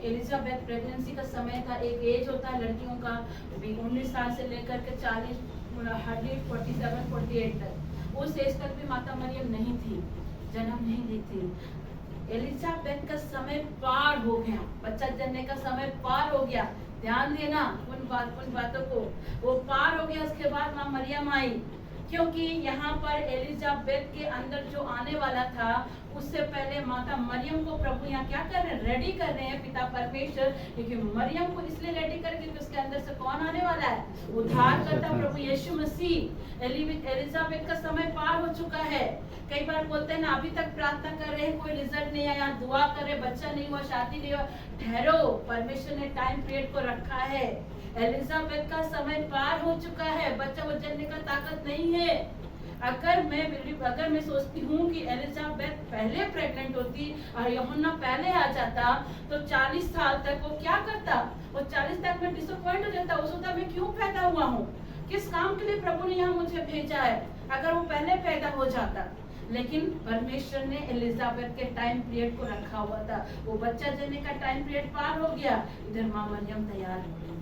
एलिजाबेथ प्रेगनेंसी का समय था, एक एज होता है लड़कियों का 19 साल से लेकर के 40 हार्डली 47 48 तक, उस एज तक भी माता मरियम नहीं थी, जन्म नहीं ली थी। एलिजाबेथ का समय पार हो गया, बच्चा जनने का समय पार हो गया। ध्यान देना उन बातों को, वो पार हो गया। उसके बाद माँ मरियम आई, क्योंकि यहाँ पर एलिजाबेथ के अंदर जो आने वाला था, उससे पहले माता मरियम को प्रभु यहाँ क्या कर रहे हैं, रेडी कर रहे हैं पिता परमेश्वर। क्योंकि मरियम को इसलिए रेडी कर, क्योंकि उसके अंदर से कौन आने वाला है, उद्धार करता प्रभु यीशु मसीह। एलिजाबेथ का समय पार हो चुका है। कई बार बोलते हैं ना, अभी तक प्रार्थना कर रहे हैं, कोई रिजल्ट नहीं आया, दुआ कर रहे, बच्चा नहीं हुआ, शादी नहीं हुआ। ठहरो, परमेश्वर ने टाइम पीरियड को रखा है। एलिजाबेथ का समय पार हो चुका है, बच्चा वो जनने का ताकत नहीं है। अगर मैं सोचती हूँ कि एलिजाबेथ पहले प्रेग्नेंट होती और यूहन्ना पहले आ जाता, तो 40 साल तक वो क्या करता, वो 40 तक में डिसअपॉइंट हो जाता। वो सोचता मैं क्यों पैदा हुआ हूँ, किस काम के लिए प्रभु ने यहाँ मुझे भेजा है, अगर वो पहले पैदा हो जाता। लेकिन परमेश्वर ने एलिजाबेथ के टाइम पीरियड को रखा हुआ था। वो बच्चा जनने का टाइम पीरियड पार हो गया, इधर माँ मरियम तैयार हो गई।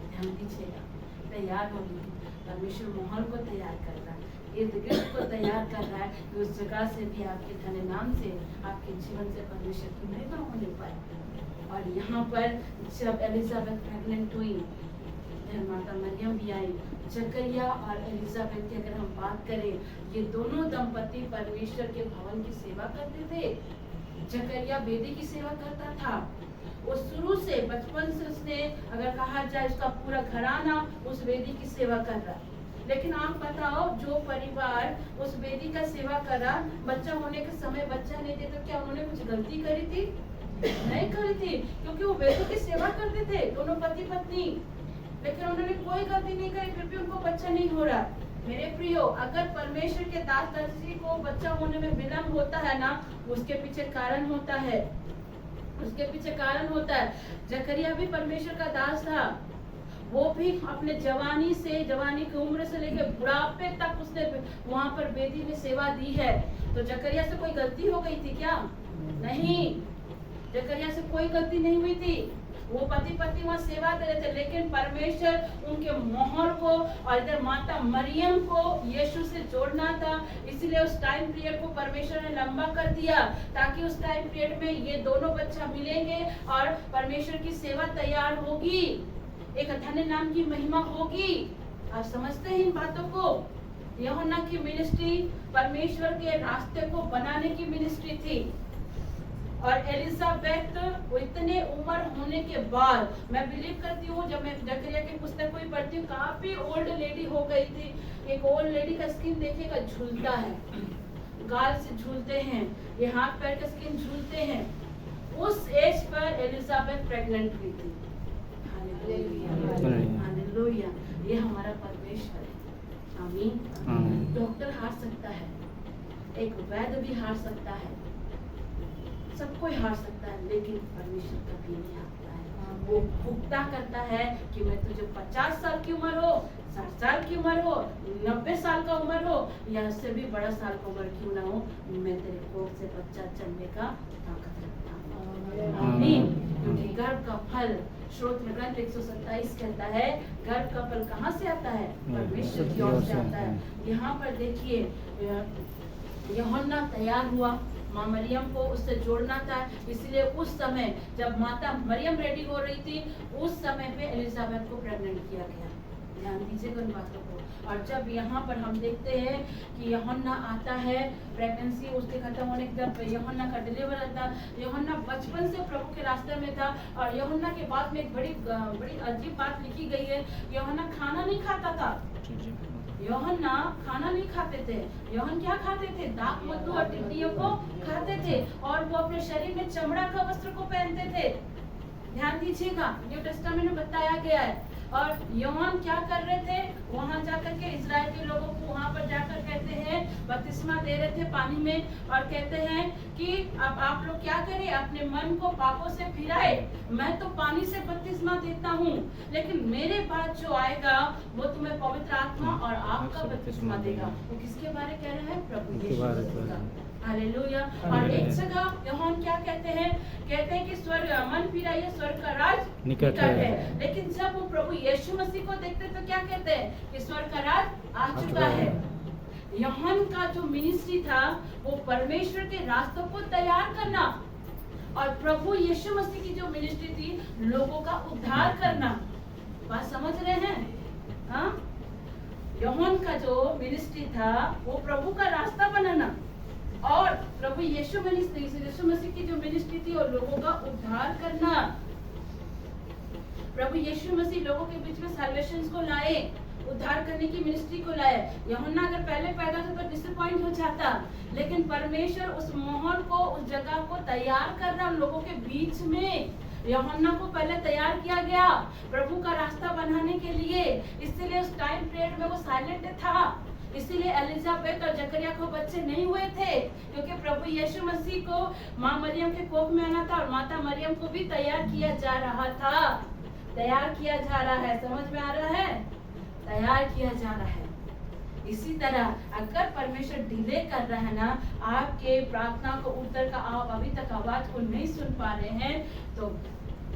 ध्यान दीजिएगा, तैयार हो गई। परमेश्वर माहौल को तैयार कर रहा है, इर्द गिर्द को तैयार कर रहा है कि उस जगह से भी आपके धन्य नाम से, आपके जीवन से परमेश्वर की महिमा होने पाए। और यहाँ पर जब एलिजाबेथ प्रेग्नेंट हुई, माता मरियम भी आई। जकरिया और एलिजाबेथ की अगर हम बात करें, ये दोनों दंपति परमेश्वर के भवन की सेवा करते थे। जकरिया वेदी की सेवा करता था। वो शुरू से, बचपन से उसने, अगर कहा जाए उसका पूरा घराना उस वेदी की सेवा कर रहा। लेकिन आप बताओ, जो परिवार उस वेदी का सेवा कर रहा, बच्चा होने के समय बच्चा नहीं थे, तो क्या उन्होंने कुछ गलती करी थी? नहीं करी थी, क्योंकि वो वेदी की सेवा करते थे, दोनों पति पत्नी। लेकिन उन्होंने कोई गलती नहीं करी, फिर भी उनको बच्चा नहीं हो रहा। मेरे प्रियो, अगर परमेश्वर के दास दासी को बच्चा होने में विलम्ब होता है ना, उसके पीछे कारण होता है, उसके पीछे कारण होता है। जकरिया भी परमेश्वर का दास था, वो भी अपने जवानी की उम्र से लेकर बुढ़ापे तक उसने वहां पर वेदी में सेवा दी है। तो जकरिया से कोई गलती हो गई थी क्या? नहीं, जकरिया से कोई गलती नहीं हुई थी। वो पति पत्नी वहाँ सेवा दे रहे थे, लेकिन परमेश्वर उनके मोहर को और इधर माता मरियम को यीशु से जोड़ना था। इसलिए उस टाइम पीरियड को परमेश्वर ने लंबा कर दिया, ताकि उस टाइम पीरियड में ये दोनों बच्चा मिलेंगे और परमेश्वर की सेवा तैयार होगी, एक धन्य नाम की महिमा होगी। आप समझते हैं इन बातों को? यूहन्ना की मिनिस्ट्री परमेश्वर के रास्ते को बनाने की मिनिस्ट्री थी। और एलिजाबेथ वो इतने उम्र होने के बाद, मैं बिलीव करती हूँ, जब मैं जकरिया की पुस्तक को पढ़ती हूँ, काफी ओल्ड लेडी हो गई थी। एक ओल्ड लेडी का स्किन देखिएगा झूलता है, गाल से झूलते हैं, ये हाथ पैर का स्किन झूलते हैं। उस एज पर एलिजाबेथ प्रेग्नेंट हुई थी। हालेलुया, ये हमारा परमेश्वर है। आमीन। डॉक्टर हार सकता है, एक वैद्य भी हार सकता है, सब कोई हार सकता है, लेकिन परमेश्वर कभी नहीं हारता है। वो भुगता करता है कि मैं तुझे 50 साल की उम्र हो, 60 साल की उम्र हो, 90 साल का उम्र हो, या उससे भी बड़ा साल का उम्र क्यों ना हो, मैं तेरे कोख से बच्चा जन्मने का ताकत रखता हूँ। आमीन। क्योंकि गर्भ का फल, श्रोत्र ग्रंथ 127 कहता है, गर्भ का फल कहाँ से आता है? परमेश्वर की ओर से आता है। यहाँ पर देखिए, यूहन्ना तैयार हुआ, माँ मरियम को उससे जोड़ना था। इसलिए उस समय जब माता मरियम रेडी हो रही थी, उस समय पे एलिजाबेथ को प्रेग्नेंट किया गया। ध्यान दीजिएगा उन बातों को। और जब यहाँ पर हम देखते हैं कि यूहन्ना आता है, प्रेगनेंसी उसके खत्म होने के जब यूहन्ना का डिलीवर होता, यूहन्ना बचपन से प्रभु के रास्ते में था। और यूहन्ना के बाद में एक बड़ी अजीब बात लिखी गई है, यूहन्ना खाना नहीं खाता था। यूहन्ना खाना नहीं खाते थे। यूहन्ना क्या खाते थे? दाख मधु और टिड्डियों को खाते थे, और वो अपने शरीर में चमड़ा का वस्त्र को पहनते थे। ध्यान दीजिएगा, न्यू टेस्टामेंट में बताया गया है। और यूहन्ना क्या कर रहे थे? वहां जाकर के इजराइल के लोगों को वहां पर जाकर कहते हैं, बपतिस्मा दे रहे थे पानी में, और कहते हैं कि अब आप लोग क्या करें, अपने मन को पापों से फिराए। मैं तो पानी से बपतिस्मा देता हूँ, लेकिन मेरे बाद जो आएगा वो तुम्हें पवित्र आत्मा और आग का बपतिस्मा देगा। वो किसके बारे कह रहे हैं? प्रभु यीशु मसीह का। हालेलुया। और एक जगह यूहन्ना क्या कहते हैं? कहते हैं कि स्वर्ग मन फिराइए, स्वर्ग का राज निकट है। लेकिन जब वो प्रभु यीशु मसीह को देखते तो क्या कहते हैं? कि स्वर्ग का राज आ चुका है। यूहन्ना का जो मिनिस्ट्री था वो परमेश्वर के रास्तों को तैयार करना, और प्रभु यीशु मसीह की जो मिनिस्ट्री थी लोगों का उद्धार करना। बात समझ रहे हैं? हाँ, यूहन्ना का जो मिनिस्ट्री था वो प्रभु का रास्ता बनाना, और प्रभु यीशु मसीह की जो मिनिस्ट्री थी और लोगों का उद्धार करना। प्रभु यीशु मसीह लोगों के बीच में सैल्वेशन को लाए, उद्धार करने की मिनिस्ट्री को लाए। यूहन्ना अगर पहले पैदा था तो डिसअपॉइंट हो जाता, लेकिन परमेश्वर उस माहौल को, उस जगह को तैयार कर रहा लोगों के बीच में। यूहन्ना को पहले तैयार किया गया प्रभु का रास्ता बनाने के लिए, इसलिए उस टाइम पीरियड में वो साइलेंट था। इसीलिए एलिजाबेथ और जकरिया को बच्चे नहीं हुए थे, क्योंकि प्रभु यीशु मसीह को माँ मरियम के कोख में आना था, और माता मरियम को भी तैयार किया जा रहा था। तैयार किया जा रहा है, समझ में आ रहा है? तैयार किया जा रहा है। इसी तरह अगर परमेश्वर डिले कर रहा है ना आपके प्रार्थना को उत्तर का, आप अभी तक आवाज को नहीं सुन पा रहे हैं, तो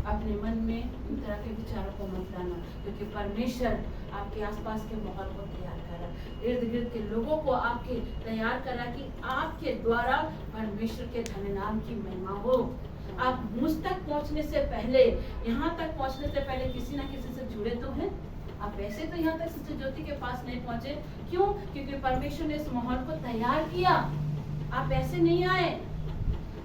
अपने मन में इन तरह के विचारों को मत लाना, क्योंकि परमेश्वर आपके आसपास के माहौल को तैयार कर रहा है, इर्द गिर्द के लोगों को आपके तैयार कर रहा है कि आपके द्वारा परमेश्वर के धन्य नाम की महिमा हो। आप मुझ तक पहुंचने से पहले, यहाँ तक पहुंचने से पहले किसी न किसी से जुड़े तो हैं। आप ऐसे तो यहाँ तक सिस्टर ज्योति के पास नहीं पहुंचे, क्यों? क्योंकि परमेश्वर ने इस माहौल को तैयार किया। आप ऐसे नहीं आए,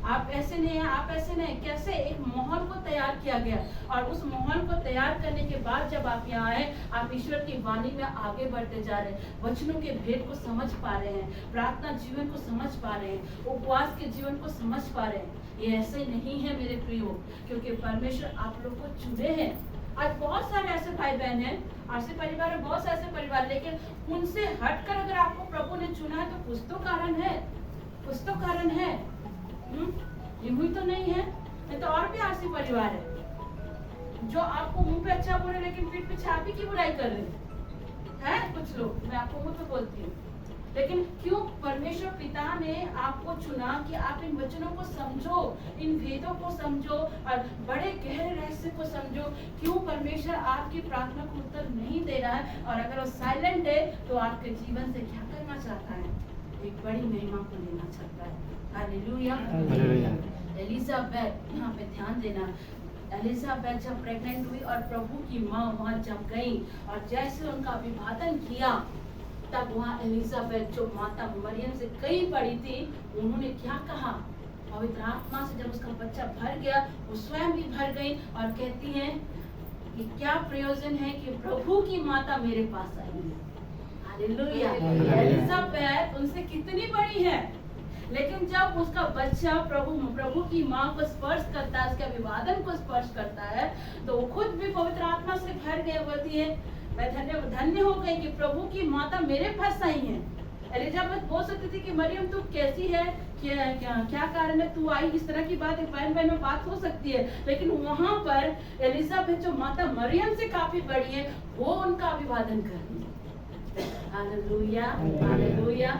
आप ऐसे नहीं, आप ऐसे नहीं, कैसे? एक माहौल को तैयार किया गया, और उस माहौल को तैयार करने के बाद जब आप यहाँ आए, आप ईश्वर की वाणी में आगे बढ़ते जा रहे हैं, वचनों के भेद को समझ पा रहे हैं, प्रार्थना जीवन को समझ पा रहे हैं, उपवास के जीवन को समझ पा रहे हैं। ये ऐसे नहीं है मेरे प्रियो, क्योंकि परमेश्वर आप लोग को चुने हैं। आज बहुत सारे ऐसे भाई बहन हैं, आरसी परिवार में बहुत से ऐसे परिवार, लेकिन उनसे हटकर अगर आपको प्रभु ने चुना है तो कुछ तो कारण है, कुछ तो कारण है। यूं ही तो नहीं है, नहीं तो और भी आरसी परिवार है। जो आपको मुंह पे अच्छा बोले लेकिन पीठ पीछे आप ही की बुराई कर रहे हैं कुछ लोग, मैं आपको मुंह पे बोलती हूँ। लेकिन क्यों परमेश्वर पिता ने आपको चुना कि आप इन वचनों को समझो, इन भेदों को समझो और बड़े गहरे रहस्य को समझो। क्यों परमेश्वर आपकी प्रार्थना को उत्तर नहीं दे रहा है, और अगर वो साइलेंट है तो आपके जीवन से क्या करना चाहता है? एक बड़ी महिमा को लेना चाहता है। हालेलुया। एलिजाबेथ, यहाँ पे ध्यान देना, एलिजाबेथ जब प्रेग्नेंट हुई और प्रभु की माँ वहाँ जब गई और जैसे उनका अभिवादन किया, तब वहाँ एलिजाबेथ जो माता मरियम से कई बड़ी थी, उन्होंने क्या कहा? पवित्र आत्मा से जब उसका बच्चा भर गया, वो स्वयं भी भर गई और कहती हैं कि क्या प्रयोजन है कि प्रभु की माता मेरे पास आई है। हालेलुया। एलिजाबेथ उनसे कितनी बड़ी है, लेकिन जब उसका बच्चा प्रभु की माँ को स्पर्श करता है, उसके अभिवादन को स्पर्श करता है, तो वो खुद भी पवित्र आत्मा से भर गए। बोलती है मैं धन्य हो गई कि प्रभु की माता मेरे पास आई है। एलिजाबेथ बोल सकती थी कि मरियम तू कैसी है, क्या कारण है तू आई, इस तरह की बात एक बहन में बात हो सकती है। लेकिन वहां पर एलिजाबेथ जो माता मरियम से काफी बड़ी है, वो उनका अभिवादन कर रही है। Hallelujah, hallelujah.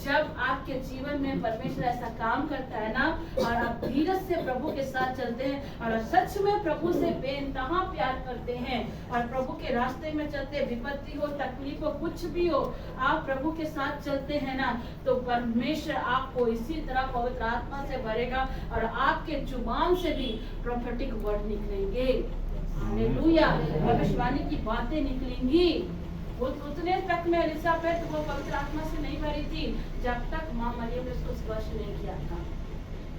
जब आपके जीवन में परमेश्वर ऐसा काम करता है ना, और आप धीरज से प्रभु के साथ चलते हैं और सच में प्रभु से बेइंतहा प्यार करते हैं और प्रभु के रास्ते में चलते, विपत्ति हो, तकलीफ हो, कुछ भी हो, आप प्रभु के साथ चलते हैं ना, तो परमेश्वर आपको इसी तरह पवित्र आत्मा से भरेगा और आपके जुबान से भी प्रोफेटिक वर्ड निकलेंगे। हालेलुया। भविष्यवाणी की बातें निकलेंगी। उतने तक में एलिजाबेथ वो पवित्र आत्मा से नहीं भरी थी जब तक माँ मरियम ने उसको स्पर्श नहीं किया था।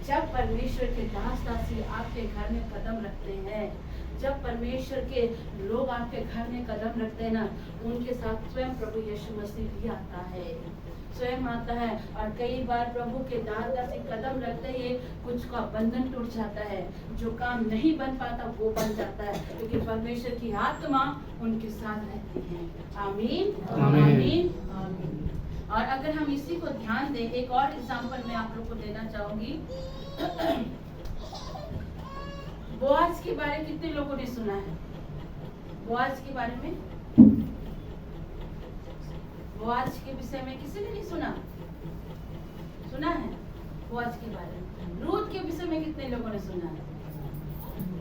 जब परमेश्वर के दास दासी आपके घर में कदम रखते हैं, जब परमेश्वर के लोग आपके घर में कदम रखते हैं ना, उनके साथ स्वयं प्रभु यीशु मसीह भी आता है, स्वयं आता है। और कई बार प्रभु के दास दासी कदम रखते ही कुछ का बंधन टूट जाता है, जो काम नहीं बन पाता वो बन जाता है, क्योंकि परमेश्वर की आत्मा उनके साथ रहती है। आमीन, आमीन, आमीन। और अगर हम इसी को ध्यान दें, एक और एग्जांपल मैं आप लोग को देना चाहूंगी। बोआज के बारे में कितने लोगों ने सुना है? बोआज के बारे में, बोआज के विषय में किसी ने नहीं सुना? सुना है बोआज के बारे में? रूत के विषय में कितने लोगों ने सुना है?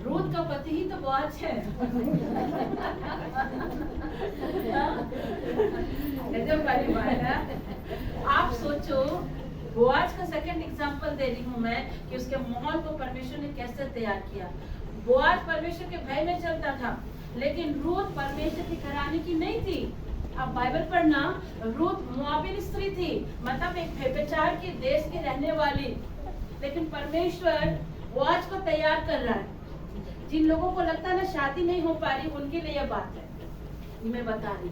रूत का पति ही तो बोआज है। गजब वाली बात है। आप सोचो, बोआज का सेकंड एग्जांपल दे रही हूँ मैं कि उसके माहौल को परमेश्वर ने कैसे तैयार किया। बोआज परमेश्वर के भय में चलता था, लेकिन रूत परमेश्वर की घराने की नहीं थी। आप बाइबल पढ़ना, रूत मोआबिन स्त्री थी, मतलब एक व्यभिचार के देश की रहने वाली, लेकिन परमेश्वर बोआज को तैयार कर रहा है। जिन लोगों को लगता है ना शादी नहीं हो पा रही, उनके लिए यह बात है, मैं बता रही।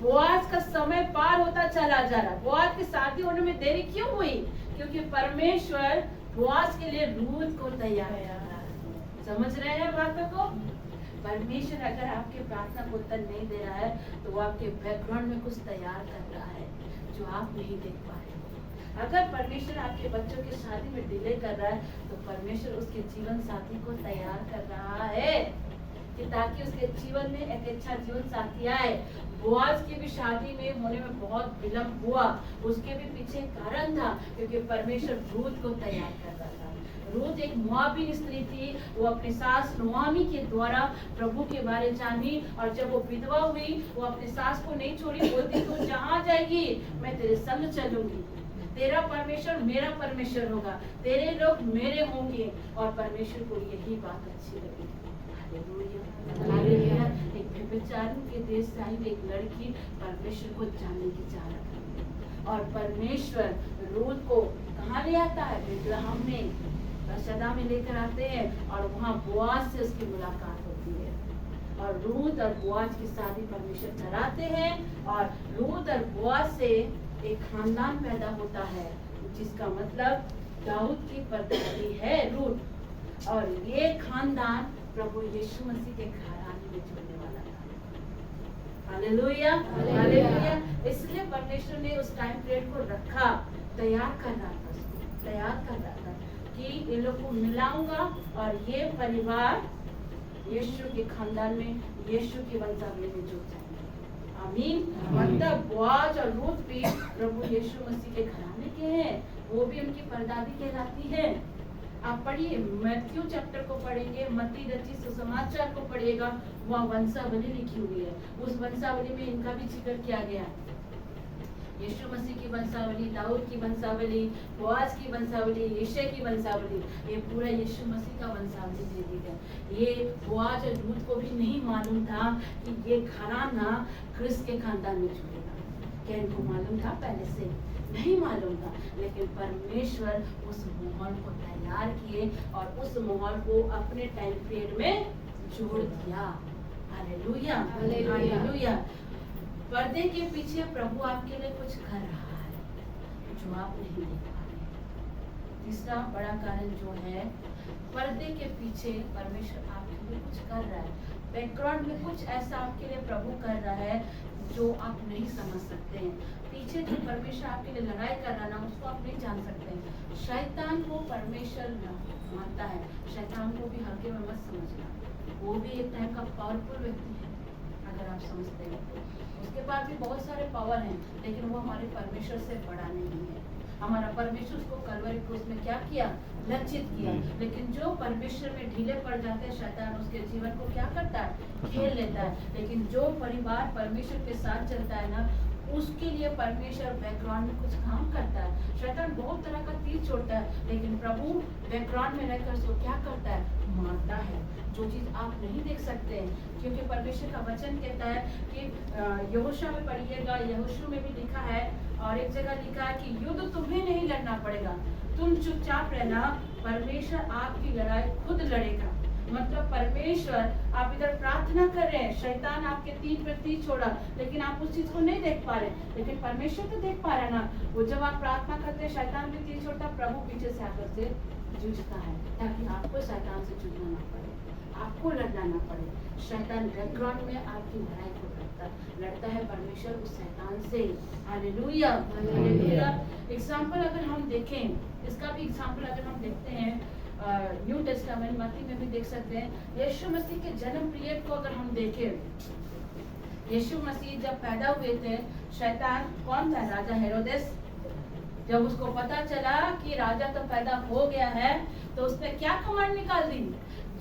बोआज का समय पार होता चला जा रहा। बोआज की शादी होने में देरी क्यों हुई? क्योंकि परमेश्वर बोआज के लिए रूत को तैयार कर रहा है। समझ रहे हैं बातों को? परमेश्वर अगर आपके प्रार्थना को उत्तर नहीं दे रहा है, तो वो आपके बैकग्राउंड में कुछ तैयार कर रहा है जो आप नहीं देख पा रहे। अगर परमेश्वर आपके बच्चों की शादी में डिले कर रहा है, तो परमेश्वर उसके जीवन साथी को तैयार कर रहा है कि ताकि उसके जीवन में एक अच्छा जीवन साथी आए। बोआज की भी शादी में होने में बहुत विलंब हुआ, उसके भी पीछे कारण था, क्योंकि परमेश्वर रूत को तैयार कर रहा था। रूत एक मोआबिन स्त्री थी, वो अपनी सास नोआमी के द्वारा प्रभु के बारे जानी, और जब वो विधवा हुई, वो अपनी सास को नहीं छोड़ी, बोलती तू जहाँ जाएगी मैं तेरे संग चलूंगी, तेरा परमेश्वर मेरा परमेश्वर होगा, तेरे लोग मेरे होंगे। और परमेश्वर को यही बात अच्छी लगी। हालेलुया। एक व्यभिचारी के देश से आई एक लड़की परमेश्वर को जानने की चाह रखती है, और परमेश्वर रूत को कहाँ ले आता है? बेथलेहम में, बरसदा में लेकर आते हैं, और वहाँ बोआज से उसकी मुलाकात होती है, और रूत और बोआज की शादी परमेश्वर कराते हैं, और रूत और बोआज से एक खानदान पैदा होता है, जिसका मतलब दाऊद की परदादी है रूत, और ये खानदान प्रभु यीशु मसीह के घराने में जुड़ने वाला था। Hallelujah, hallelujah. इसलिए परमेश्वर ने उस टाइम पीरियड को रखा, तैयार कर रहा था, उसको तैयार कर रहा था कि इन लोग को मिलाऊंगा, और ये परिवार यीशु के खानदान में, यीशु की वंशावली में जुड़ जाएंगे। आमीन। मतलब बोआज और रूत भी प्रभु यीशु मसीह के घराने के हैं, वो भी उनकी परदादी कहलाती है। आप पढ़िए, मैथ्यू चैप्टर को पढ़ेंगे, मत्ती रचित सुसमाचार को पढ़िएगा, वहाँ वंशावली लिखी हुई है। उस वंशावली में इनका भी जिक्र किया गया है। यीशु मसीह की वंशावली, दाऊद की वंशावली, बोआज की वंशावली, यिशै की वंशावली, ये पूरा यीशु मसीह का वंशावली दे दी है। ये बोआज और रूत को भी नहीं मालूम था कि ये घराना क्रिस के खानदान में जुड़ेगा। क्या इनको मालूम था? पहले से नहीं मालूम था, लेकिन परमेश्वर उस माहौल को तैयार किए और उस माहौल को अपने टाइम पीरियड में जोड़ दिया। Hallelujah, hallelujah. पर्दे के पीछे प्रभु आपके लिए कुछ कर रहा है जो आप नहीं देख पा रहे। तीसरा बड़ा कारण जो है, पर्दे के पीछे परमेश्वर आपके लिए कुछ कर रहा है। बैकग्राउंड में कुछ ऐसा आपके लिए प्रभु कर रहा है जो आप नहीं समझ सकते हैं। पीछे जो परमेश्वर आपके लिए लड़ाई कर रहा है ना, उसको आप नहीं जान सकते हैं। शैतान को परमेश्वर मानता है, शैतान को भी हल्के में मत समझना। वो भी एक टाइप का पावरफुल व्यक्ति है अगर आप समझते हैं। उसके पास भी बहुत सारे पावर हैं, लेकिन वो हमारे परमेश्वर से बड़ा नहीं है। हमारा परमेश्वर उसको कलवरी क्रूस में क्या किया? लज्जित किया। लेकिन जो परमेश्वर में ढीले पड़ जाते हैं, शैतान उसके जीवन को क्या करता है? खेल लेता है। लेकिन जो परिवार परमेश्वर के साथ चलता है ना, उसके लिए परमेश्वर बैकग्राउंड में कुछ काम करता है। शैतान बहुत तरह का तीर छोड़ता है, लेकिन प्रभु बैकग्राउंड में रहकर उसको क्या करता है? मारता है। जो चीज आप नहीं देख सकते हैं, क्योंकि परमेश्वर का वचन कहता है कि यहोशू में पढ़िएगा, यहोशू में भी लिखा है और एक जगह लिखा है कि युद्ध तुम्हें नहीं लड़ना पड़ेगा, तुम चुपचाप रहना, परमेश्वर आपकी लड़ाई खुद लड़ेगा। मतलब परमेश्वर, आप इधर प्रार्थना कर रहे हैं, शैतान आपके तीर पर तीर छोड़ा, लेकिन आप उस चीज को नहीं देख पा रहे, लेकिन परमेश्वर तो देख पा रहा है ना। वो जब आप प्रार्थना करते हैं, शैतान भी तीर छोड़ता, प्रभु पीछे से आकर से जूझता है, ताकि आपको शैतान से जूझना ना पड़े, आपको लड़ना ना पड़े। शैतान बैकग्राउंड में आपकी लड़ाई को लड़ता है, परमेश्वर उस शैतान से। Hallelujah, hallelujah. एग्जाम्पल अगर हम देखें, इसका भी एग्जाम्पल अगर हम देखते हैं न्यू टेस्टामेंट मत्ती में भी देख सकते हैं। यीशु मसीह के जन्म पीरियड को अगर हम देखें, यीशु मसीह जब पैदा हुए थे, शैतान कौन था? राजा हेरोदेस। जब उसको पता चला कि राजा तो पैदा हो गया है, तो उसने क्या कमांड निकाल दी?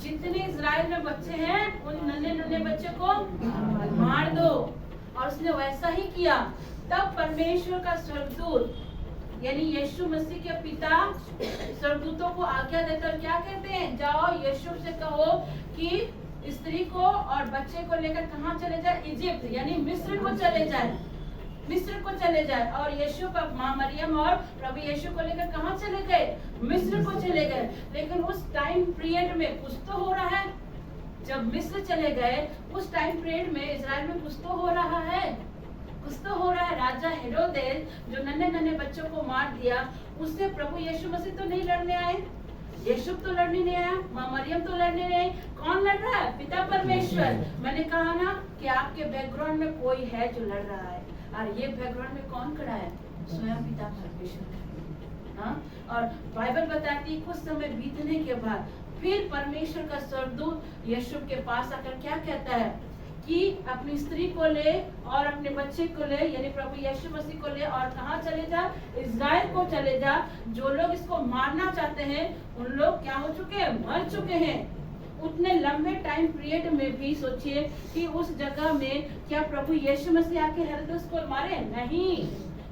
जितने इजराइल में बच्चे हैं, उन नन्हे नन्हे बच्चे को मार दो। और उसने वैसा ही किया। तब परमेश्वर का स्वर्गदूत यानी यीशु मसीह के पिता स्वर्गदूतों को आज्ञा देकर क्या कहते हैं? जाओ यीशु से कहो कि स्त्री को और बच्चे को लेकर कहाँ चले जाए? इजिप्ट यानी मिस्र को चले जाए, मिस्र को चले जाए। और यीशु का माँ मरियम और प्रभु यीशु को लेकर कहाँ चले गए? मिस्र को चले गए। लेकिन उस टाइम पीरियड में कुछ तो हो रहा है। जब मिस्र चले गए, उस टाइम पीरियड में इजराइल में कुछ तो हो रहा है, कुछ तो हो रहा है। राजा हेरोदेस जो नन्हे नन्हे बच्चों को मार दिया, उससे प्रभु यीशु मसीह तो नहीं लड़ने आए, यीशु तो लड़ने नहीं आया, माँ मरियम तो लड़ने नहीं आई। कौन लड़ रहा है? पिता परमेश्वर। मैंने कहा ना कि आपके बैकग्राउंड में कोई है जो लड़ रहा है, और ये बैकग्राउंड में कौन खड़ा है? स्वयं पिता परमेश्वर। हाँ, और बाइबल बताती है कुछ समय बीतने के बाद फिर परमेश्वर का स्वर्गदूत यीशु के पास आकर क्या कहता है कि अपनी स्त्री को ले और अपने बच्चे को ले, यानी प्रभु यीशु मसीह को ले, और कहाँ चले जा? इज़राइल को चले जा। जो लोग इसको मारना चाहते हैं, उन लोग क्या हो चुके हैं? मर चुके हैं। उतने लंबे टाइम पीरियड में भी सोचिए कि उस जगह में क्या प्रभु यीशु मसीह आके हेरोदेस को मारे? नहीं।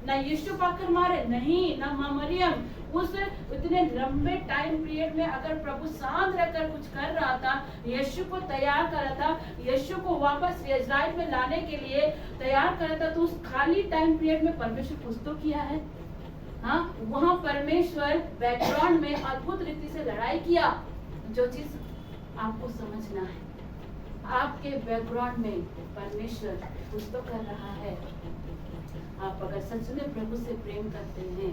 ना यीशु पाकर मारे? नहीं। ना माँ मरियम। उस इतने लंबे टाइम पीरियड में अगर प्रभु शांत रहकर कुछ कर रहा था, यीशु को तैयार कर रहा था, यीशु को वापस इज़राइल में लाने के लिए तैयार कर रहा था, तो उस खाली टाइम पीरियड में परमेश्वर कुछ तो किया है। हाँ, वहाँ परमेश्वर बैकग्राउंड में अद्भुत रीति से लड़ाई किया। जो चीज आपको समझना है, आपके बैकग्राउंड में परमेश्वर कुछ तो कर रहा है। आप अगर सच में प्रभु से प्रेम करते हैं,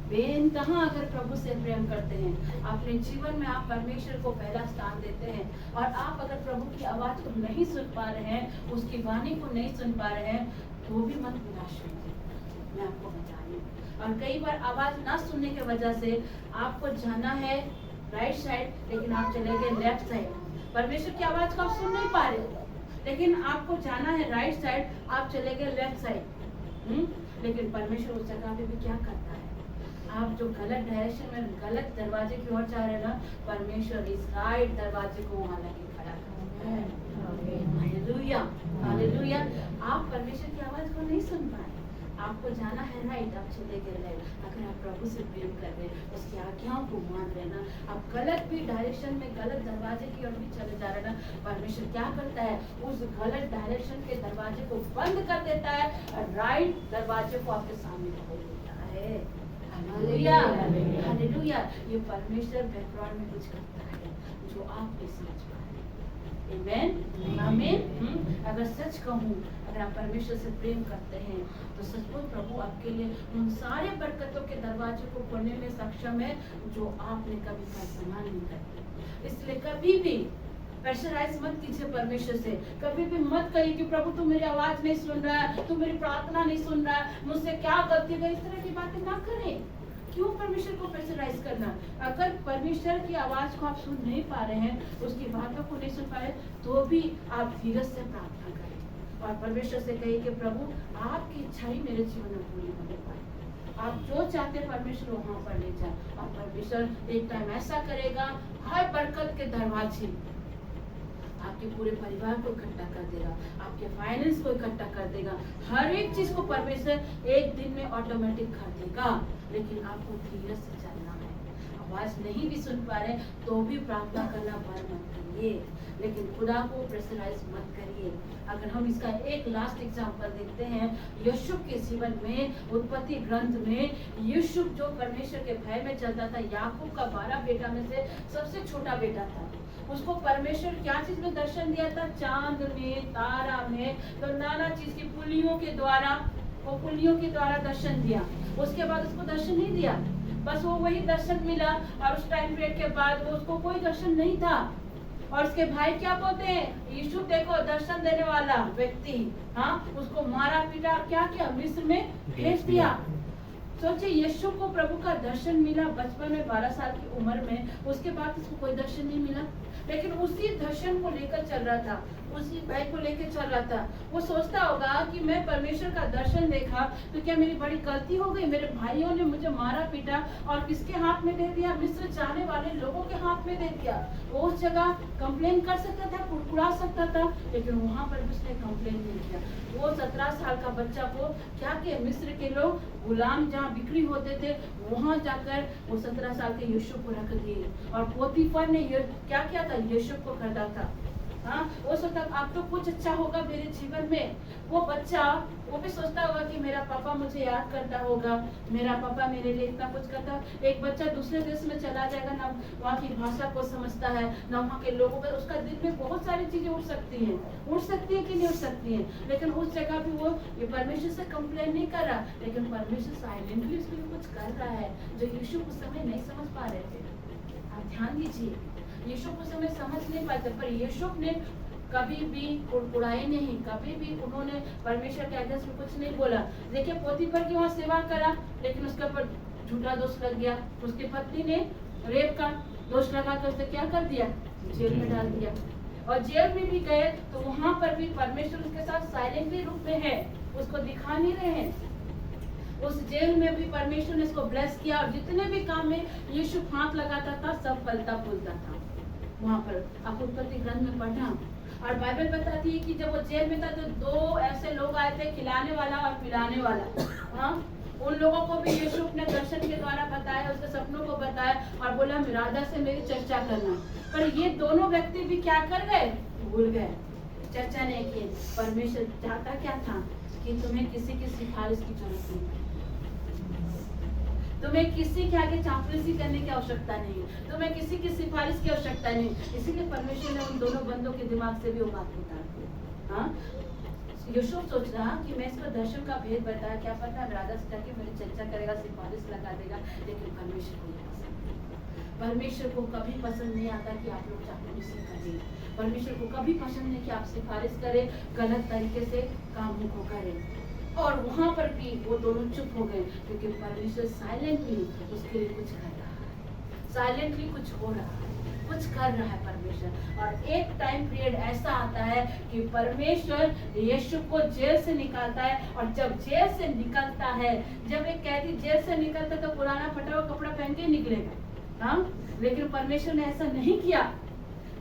बेइंतहा अगर प्रभु से प्रेम करते हैं, अपने जीवन में आप परमेश्वर को पहला स्थान देते हैं, और आप अगर प्रभु की आवाज को नहीं सुन पा रहे हैं, उसकी वाणी को नहीं सुन पा रहे हैं, तो भी मत निराश होइए। मैं आपको बता रही हूँ। और कई बार आवाज ना सुनने की वजह से आपको जाना है राइट साइड, लेकिन आप चले गए लेफ्ट साइड। परमेश्वर की आवाज को आप सुन नहीं पा रहे, लेकिन आपको जाना है राइट साइड, आप चले गए लेफ्ट साइड। लेकिन परमेश्वर उस जगह पे भी क्या करता है, आप जो गलत डायरेक्शन में गलत दरवाजे की ओर जा रहे हैं ना, परमेश्वर इस राइट दरवाजे को वहां लगे खड़ा करता है। Hallelujah, hallelujah. आप परमेश्वर की आवाज को नहीं सुन पाए, आपको जाना है राइट, आप चले गए राइट। अगर आप प्रभु से प्रेम कर रहे हैं, उसकी आज्ञाओं को मान रहे ना, आप गलत भी डायरेक्शन में गलत दरवाजे की ओर भी चले जा रहे ना, परमेश्वर क्या करता है, उस गलत डायरेक्शन के दरवाजे को बंद कर देता है और राइट दरवाजे को आपके सामने खोल देता है। Hallelujah, hallelujah. ये परमेश्वर बैकग्राउंड में कुछ करता है जो आप नहीं समझ पा रहे। आमीन, आमीन। अगर सच कहूँ, अगर आप परमेश्वर से प्रेम करते हैं तो सचमुच प्रभु आपके लिए उन सारे बरकतों के दरवाजे को खोलने में सक्षम है जो आपने कभी कल्पना नहीं करती। इसलिए कभी भी प्रेशराइज मत कीजिए परमेश्वर से, कभी भी मत कहिए कि प्रभु तू मेरी आवाज नहीं सुन रहा है, तू मेरी प्रार्थना नहीं सुन रहा है, मुझसे क्या गलती है। इस तरह की बातें ना करें। क्यों परमेश्वर को प्रेशराइज करना? अगर परमेश्वर की आवाज को आप सुन नहीं पा रहे हैं, उसकी बातों को नहीं सुन पा रहे, तो भी आप धीरज से प्रार्थना करें और परमेश्वर से कहिए कि प्रभु आपकी इच्छा ही मेरे जीवन में पूरी होने पाए। आप जो चाहते हैं परमेश्वर वहां पर ले जाए, और परमेश्वर एक टाइम ऐसा करेगा, हर बरकत के दरवाजे आपके पूरे परिवार को इकट्ठा कर देगा, आपके फाइनेंस को इकट्ठा कर देगा, हर एक चीज को परमेश्वर एक दिन में ऑटोमेटिक कर देगा। लेकिन आपको धीरज से चलना है। आवाज नहीं भी सुन पा रहे तो भी प्रार्थना करना बंद मत करिए, लेकिन खुदा को प्रेशराइज मत करिए। अगर हम इसका एक लास्ट एग्जांपल देखते हैं यूसुफ के जीवन में, उत्पत्ति ग्रंथ में, यूसुफ जो परमेश्वर के भय में चलता था, याकूब का 12 बेटा में से सबसे छोटा बेटा था। उसको परमेश्वर क्या चीज में दर्शन दिया था? चांद में, तारा में, तो नाना चीज की पुलियों के द्वारा, वो पुलियों के द्वारा दर्शन दिया। उसके बाद उसको दर्शन नहीं दिया, बस वो वही दर्शन मिला, और उस टाइम पीरियड के बाद वो उसको कोई दर्शन नहीं था। और उसके भाई क्या बोलते हैं, यूसुफ देखो दर्शन देने वाला व्यक्ति, हाँ, उसको मारा पीटा, क्या किया, मिस्र में भेज दिया। सोचिए, यीशु को प्रभु का दर्शन मिला बचपन में 12 साल की उम्र में, उसके बाद उसको कोई दर्शन नहीं मिला, लेकिन उसी दर्शन को लेकर चल रहा था, उसी भय को लेकर चल रहा था। वो सोचता होगा कि मैं परमेश्वर का दर्शन देखा तो क्या मेरी बड़ी गलती हो गई, मेरे भाइयों ने मुझे मारा पीटा और किसके हाथ में दे दिया, मिस्र जाने वाले लोगों के हाथ में दे दिया। वो उस जगह कंप्लेन कर सकता था, कुड़कुड़ा सकता था, लेकिन वहां पर उसने कंप्लेन नहीं किया। वो 17 साल का बच्चा को क्या किया, मिस्र के लोग गुलाम जहाँ बिक्री होते थे वहां जाकर वो 17 साल के यूसुफ को रख दिए, और पोतीफर ने क्या किया था, यूसुफ को खरीदा था। हाँ, वो सोचता अब तो कुछ अच्छा होगा मेरे जीवन में। वो बच्चा वो भी सोचता होगा कि मेरा पापा मुझे याद करता होगा, मेरा पापा मेरे लिए इतना कुछ करता। एक बच्चा दूसरे देश में चला जाएगा, ना वहाँ की भाषा को समझता है, ना वहाँ के लोगों का, उसका दिल में बहुत सारी चीजें उठ सकती हैं कि नहीं उठ सकती हैं। लेकिन उस जगह भी वो ये परमेश्वर से कंप्लेन नहीं कर रहा, लेकिन परमेश्वर साइलेंटली उसके लिए कुछ कर रहा है जो यूसुफ उस समय नहीं समझ पा रहे थे। आप ध्यान दीजिए, यूसुफ उस समय समझ नहीं पाते, पर यूसुफ ने कभी भी कुड़कुड़ाई नहीं, कभी भी उन्होंने परमेश्वर के अगेंस्ट में कुछ नहीं बोला। देखिए, पोतीफर की वहाँ सेवा करा, लेकिन उसके ऊपर झूठा दोष लग गया। उसकी पत्नी ने रेप का दोष लगा कर उसे क्या कर दिया, जेल में डाल दिया। और जेल में भी गए तो वहाँ पर भी परमेश्वर उसके साथ साइलेंटली रूप में है, उसको दिखा नहीं रहे हैं। उस जेल में भी परमेश्वर ने इसको ब्लेस किया, और जितने भी काम में यूसुफ हाथ लगाता था सब फलता फूलता था। वहाँ पर आप उत्पत्ति ग्रंथ में पढ़ना, और बाइबल बताती है कि जब वो जेल में था तो 2 ऐसे लोग आए थे, खिलाने वाला और पिलाने वाला। हाँ, उन लोगों को भी यूसुफ ने दर्शन के द्वारा बताया, उसके सपनों को बताया, और बोला राजा से मेरी चर्चा करना। पर ये दोनों व्यक्ति भी क्या कर गए, भूल गए, चर्चा नहीं की। परमेश्वर चाहता क्या था कि तुम्हें किसी की सिफारिश की जरूरत नहीं, तुम्हें किसी के आगे चापलूसी करने की आवश्यकता नहीं, तुम्हें किसी की सिफारिश की आवश्यकता नहीं। इसीलिए परमेश्वर ने उन दोनों बंदों के दिमाग से भी वो बात उतार दी। हाँ, यूसुफ सोच रहा कि मैं इसको दर्शन का भेद बताया, क्या पता राजा से जाके मेरी चर्चा करेगा, सिफारिश लगा देगा। लेकिन परमेश्वर को नहीं पसंद, परमेश्वर को कभी पसंद नहीं आता कि आप लोग चापलूसी करें, परमेश्वर को कभी पसंद नहीं कि आप सिफारिश करें, गलत तरीके से कामों को करें। और वहां पर भी वो दोनों चुप हो गए, क्योंकि परमेश्वर साइलेंटली उसके लिए कुछ कर रहा है, साइलेंटली कुछ हो रहा है, कुछ कर रहा है परमेश्वर। और एक टाइम पीरियड ऐसा आता है कि परमेश्वर यीशु को जेल से निकालता है। और जब जेल से निकलता है, जब एक कैदी जेल से निकलता है तो पुराना फटा हुआ कपड़ा पहन के निकलेगा, हाँ, लेकिन परमेश्वर ने ऐसा नहीं किया।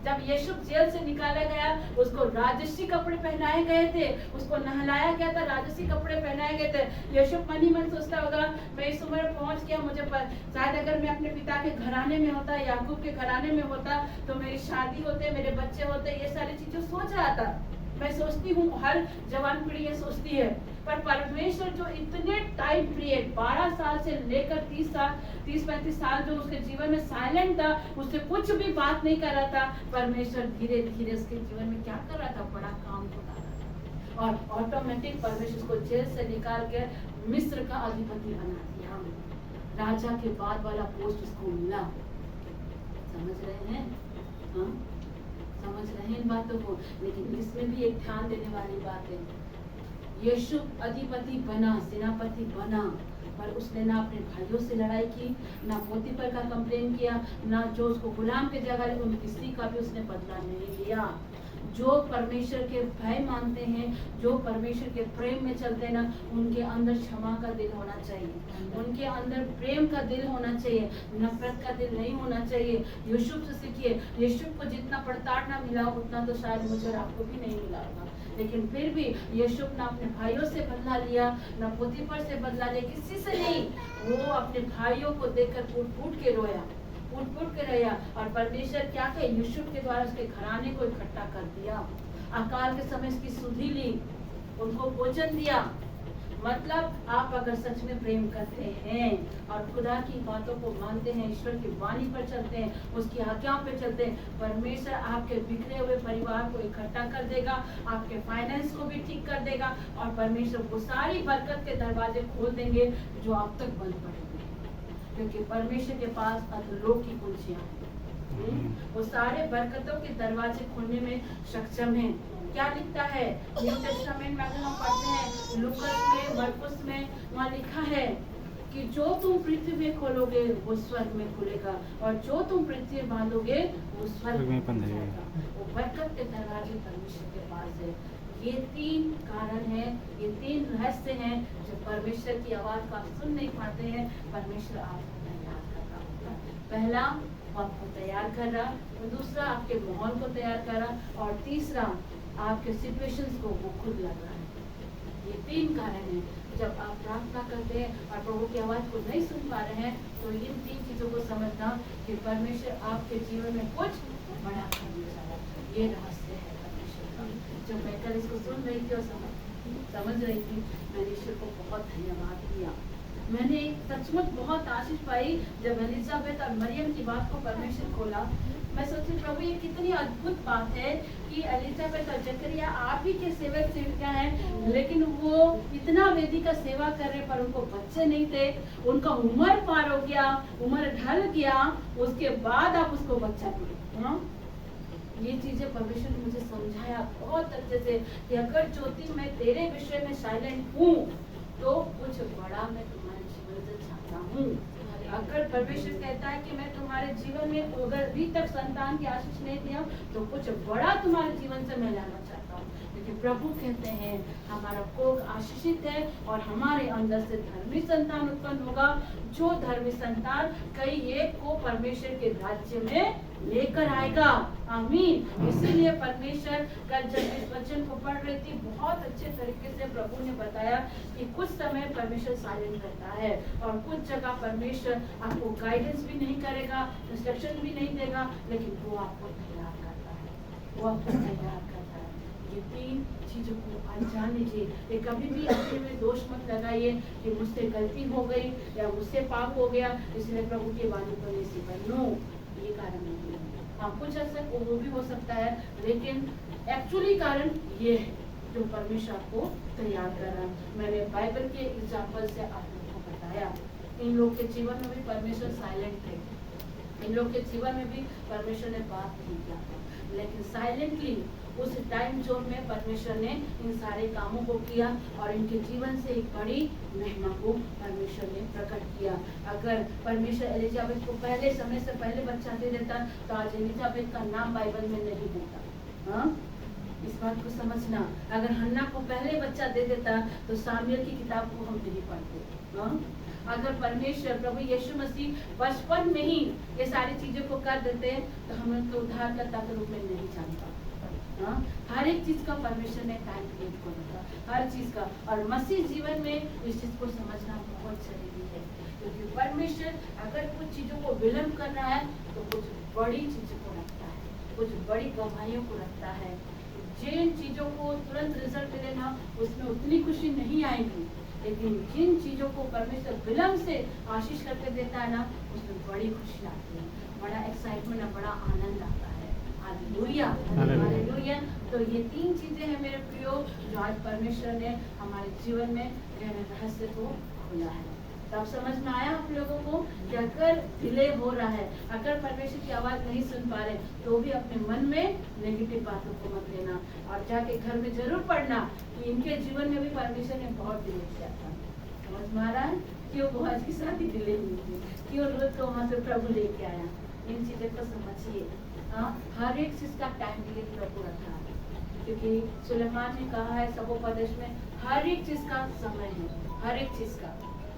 जब यीशु जेल से निकाला गया, उसको राजसी कपड़े पहनाए गए थे, उसको नहलाया गया था, राजसी कपड़े पहनाए गए थे। यीशु मन ही मन सोचता होगा, मैं इस उम्र में पहुंच गया, मुझे शायद अगर मैं अपने पिता के घराने में होता, याकूब के घराने में होता, तो मेरी शादी होते, मेरे बच्चे होते, ये सारी चीजें सोच रहा था। मैं सोचती हूँ, हर जवान पीढ़ी ये सोचती है। पर परमेश्वर जो इतने टाइम पीरियड 12 साल से लेकर 30-35 साल जो उसके जीवन में साइलेंट था, उससे कुछ भी बात नहीं कर रहा था, परमेश्वर धीरे धीरे उसके जीवन में क्या कर रहा था, बड़ा काम होता रहा। और ऑटोमेटिक परमेश्वर उसको जेल से निकाल के मिस्र का अधिपति बना दिया, राजा के बाद वाला पोस्ट उसको मिला। समझ रहे हैं? हाँ, समझ रहे हैं इन बातों को। लेकिन इसमें भी एक ध्यान देने वाली बात है, यीशु अधिपति बना, सेनापति बना, पर उसने ना अपने भाइयों से लड़ाई की, ना पोतीफर का कंप्लेन किया, ना जो उसको गुलाम के जगह उन किसी का भी उसने बदला नहीं लिया। जो परमेश्वर के भय मानते हैं, जो परमेश्वर के प्रेम में चलते हैं ना, उनके अंदर क्षमा का दिल होना चाहिए, उनके अंदर प्रेम का दिल होना चाहिए, नफरत का दिल नहीं होना चाहिए। यूसुफ से सीखिए, यूसुफ को जितना प्रताड़ना मिला उतना तो शायद मुझे और आपको भी नहीं मिला होगा, लेकिन फिर भी यूसुफ ना अपने भाइयों से बदला लिया, ना पोतीफर से बदला लिया, किसी से नहीं। वो अपने भाइयों को देखकर फूट फूट के रोया, फूट फूट के रोया। और परमेश्वर क्या कहे, यूसुफ के द्वारा उसके घराने को इकट्ठा कर दिया, अकाल के समय इसकी सुधि ली, उनको भोजन दिया। मतलब आप अगर सच में प्रेम करते हैं और खुदा की बातों को मानते हैं, ईश्वर की वाणी पर चलते हैं, उसकी आज्ञाओं पर चलते हैं, परमेश्वर आपके बिखरे हुए परिवार को इकट्ठा कर देगा, आपके फाइनेंस को भी ठीक कर देगा, और परमेश्वर वो सारी बरकत के दरवाजे खोल देंगे जो अब तक बंद पड़े, क्योंकि परमेश्वर के पास अधलोक की कुंजियां हैं। वो सारे बरकतों के दरवाजे खोलने में सक्षम हैं। क्या लिखता है न्यू टेस्टामेंट में, अगर हम पढ़ते हैं लूकस में, मरकुस में, वहाँ लिखा है कि जो तुम पृथ्वी में खोलोगे वो स्वर्ग में खुलेगा, और जो तुम पृथ्वी में बांधोगे वो स्वर्ग में बंध जाएगा। वो बरकत के दरवाजे परमेश्वर के पास है। ये 3 कारण हैं, ये 3 रहस्य हैं जो परमेश्वर की आवाज को आप सुन नहीं पाते हैं, परमेश्वर आपको तैयार कर रहा होगा। पहला, वो आपको तैयार कर रहा, और दूसरा आपके माहौल को तैयार कर रहा, और तीसरा आपके सिचुएशंस को वो खुद लग रहा है। ये 3 कारण हैं। जब आप प्रार्थना करते हैं और प्रभु की आवाज को नहीं सुन पा रहे हैं, तो इन 3 चीजों को समझना कि परमेश्वर आपके जीवन में कुछ बड़ा करने जा रहा है। ये रहस्य है परमेश्वर का। जब मैं कल इसको सुन रही थी और समझ रही थी, मैंने ईश्वर को बहुत धन्यवाद दिया। मैंने सचमुच बहुत आशीष पाई जब एलिजाबेथ और मरियम की बात को परमेश्वर खोला। मैं सोची प्रभु ये कितनी अद्भुत बात है कि एलिजाबेथ और जकरिया आप ही के सेवक सेविका हैं, लेकिन वो इतना वेदी का सेवा कर रहे पर उनको बच्चे नहीं थे, उनका उम्र पार हो गया, उम्र ढल गया, उसके बाद आप उसको बच्चा दिए। हाँ, ये चीजें परमेश्वर ने मुझे समझाया बहुत अच्छे से कि अगर ज्योति मैं तेरे विषय में साइलेंट हूँ तो कुछ बड़ा मैं तुम्हारे जीवन से चाहता हूँ। अगर परमेश्वर कहता है कि मैं तुम्हारे जीवन में अगर अभी तक संतान की आशीष नहीं दिया तो कुछ बड़ा तुम्हारे जीवन से मैं लाना चाहता हूँ, लेकिन प्रभु कहते हैं हमारा कोख आशीषित है और हमारे अंदर से धर्मी संतान उत्पन्न होगा, जो धर्मी संतान कई एक को परमेश्वर के राज्य में लेकर आएगा। आमीन। इसीलिए परमेश्वर कल जब इस वचन को पढ़ रही थी, बहुत अच्छे तरीके से प्रभु ने बताया कि कुछ समय परमेश्वर साइलेंट रहता है और कुछ जगह परमेश्वर आपको गाइडेंस भी नहीं करेगा, इंस्ट्रक्शन भी नहीं देगा, लेकिन वो आपको तैयार करता है, वो आपको तैयार करता है। ये 3 चीजों को अनजान लीजिए। ये कभी भी अपने में दोष मत लगाइए कि मुझसे गलती हो गई या मुझसे पाप हो गया इसलिए प्रभु की वाणी को नहीं सीखा। नो, ये कारण नहीं है। हाँ, कुछ ऐसा वो भी हो सकता है, लेकिन एक्चुअली कारण ये है जो परमेश्वर आपको तैयार कर रहा है। मैंने बाइबल के एग्जाम्पल से आप लोगों को बताया, इन लोग के जीवन में भी परमेश्वर साइलेंट थे, इन लोग के जीवन में भी परमेश्वर ने बात नहीं किया था, लेकिन साइलेंटली उस टाइम जोन में परमेश्वर ने इन सारे कामों को किया और इनके जीवन से एक बड़ी महिमा को परमेश्वर ने प्रकट किया। अगर परमेश्वर एलिजाबेथ को पहले समय से पहले बच्चा दे देता तो आज एलिजाबेथ का नाम बाइबल में नहीं होता। हाँ, इस बात को समझना। अगर हन्ना को पहले बच्चा दे देता तो सामुएल की किताब को हम नहीं पढ़ते। हाँ, अगर परमेश्वर प्रभु यीशु मसीह बचपन में ही ये सारी चीजों को कर देते तो हम उनको उद्धारकर्ता के रूप में नहीं जानता। हाँ, हर एक चीज का परमेश्वर ने टाइम टेबल को रखा, हर चीज का। और मसीह जीवन में इस चीज को समझना बहुत जरूरी है, क्योंकि परमेश्वर अगर कुछ चीजों को विलंब कर रहा है तो कुछ बड़ी चीजों को रखता है, कुछ बड़ी गवाहियों को रखता है। जिन चीजों को तुरंत रिजल्ट लेना उसमें उतनी खुशी नहीं आएगी, लेकिन जिन चीजों को परमेश्वर विलंब से आशीष करके देता है ना, उसमें बड़ी खुशी आती है, बड़ा एक्साइटमेंट, बड़ा आनंद आता है। Hallelujah, hallelujah. तो ये 3 चीजें हैं मेरे प्रियो जो आज परमेश्वर ने हमारे जीवन में रहस्य को खोला है। तो अब समझ में आया आप लोगों को कि अगर डिले हो रहा है, अगर परमेश्वर की आवाज नहीं सुन पा रहे तो भी अपने मन में नेगेटिव बातों को मत लेना और जाके घर में जरूर पढ़ना कि इनके जीवन में भी परमेश्वर ने बहुत डिले किया था। समझ में आ रहा है क्यों बोआज की शादी डिले हुई थी, क्यों रूथ को वहां से प्रभु लेके आया। इन चीजों को समझिए। हर एक चीज का टाइम डिले प्रभु रखा है, क्योंकि सुलेमान ने कहा है सबोपदेश में हर एक चीज का समय है, हर एक चीज का।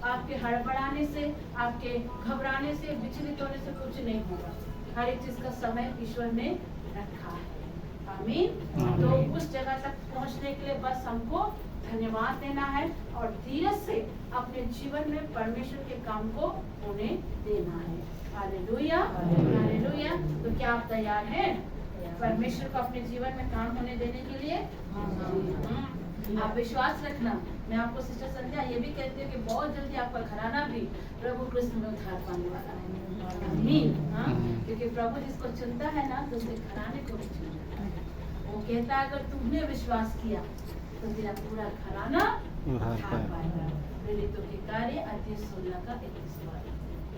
आपके हड़बड़ाने से, आपके घबराने से, विचलित होने से कुछ नहीं होगा। हर एक चीज का समय ईश्वर ने रखा है। आमीन। तो उस जगह तक पहुंचने के लिए बस हमको धन्यवाद देना है और धीरज से अपने जीवन में परमेश्वर के काम को होने देना है। Hallelujah, hallelujah. तो क्या आप तैयार हैं परमेश्वर को अपने जीवन में काम होने देने के लिए? आप विश्वास रखना। मैं आपको सिस्टर संध्या ये भी कहती हूँ कि बहुत जल्दी आपका घराना भी प्रभु कृष्ण में उद्धार पाने वाला है। आमीन। हाँ, क्योंकि प्रभु जिसको चुनता है ना तो उसके घराने को भी चुनता है। वो कहता है अगर तुमने विश्वास किया तो तेरा पूरा घराना उद्धार पाएगा। प्रेरितों के कार्य अध्याय 16 का 21वां।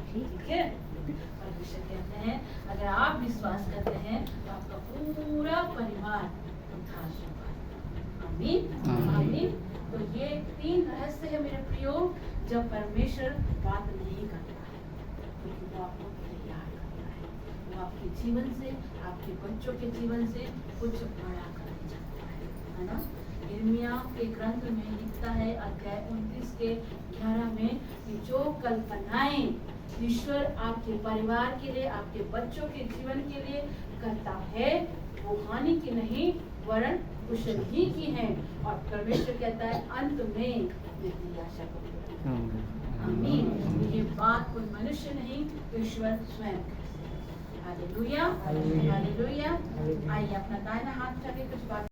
ठीक है। परमेश्वर कहते हैं अगर आप विश्वास करते हैं तो आपका पूरा परिवार उद्धार होगा। आमीन, आमीन। तो ये 3 रहस्य है मेरे प्रियो जब परमेश्वर बात नहीं करता है, क्योंकि वो आपको तैयार करता है। वो आपके जीवन से, आपके बच्चों के जीवन से कुछ बड़ा करना चाहता है ना। यिर्मयाह के ग्रंथ में लिखता है अध्याय 29 के 11 में कि जो कल्पनाएं ईश्वर आपके परिवार के लिए, आपके बच्चों के जीवन के लिए करता है वो हानि की नहीं वरन कुशल ही की है। और परमेश्वर कहता है अंत में मेरी आशा को। आमीन। ये बात कोई मनुष्य नहीं, ईश्वर स्वयं। Hallelujah, hallelujah. आइए अपना दाहिना हाथ करके कुछ बात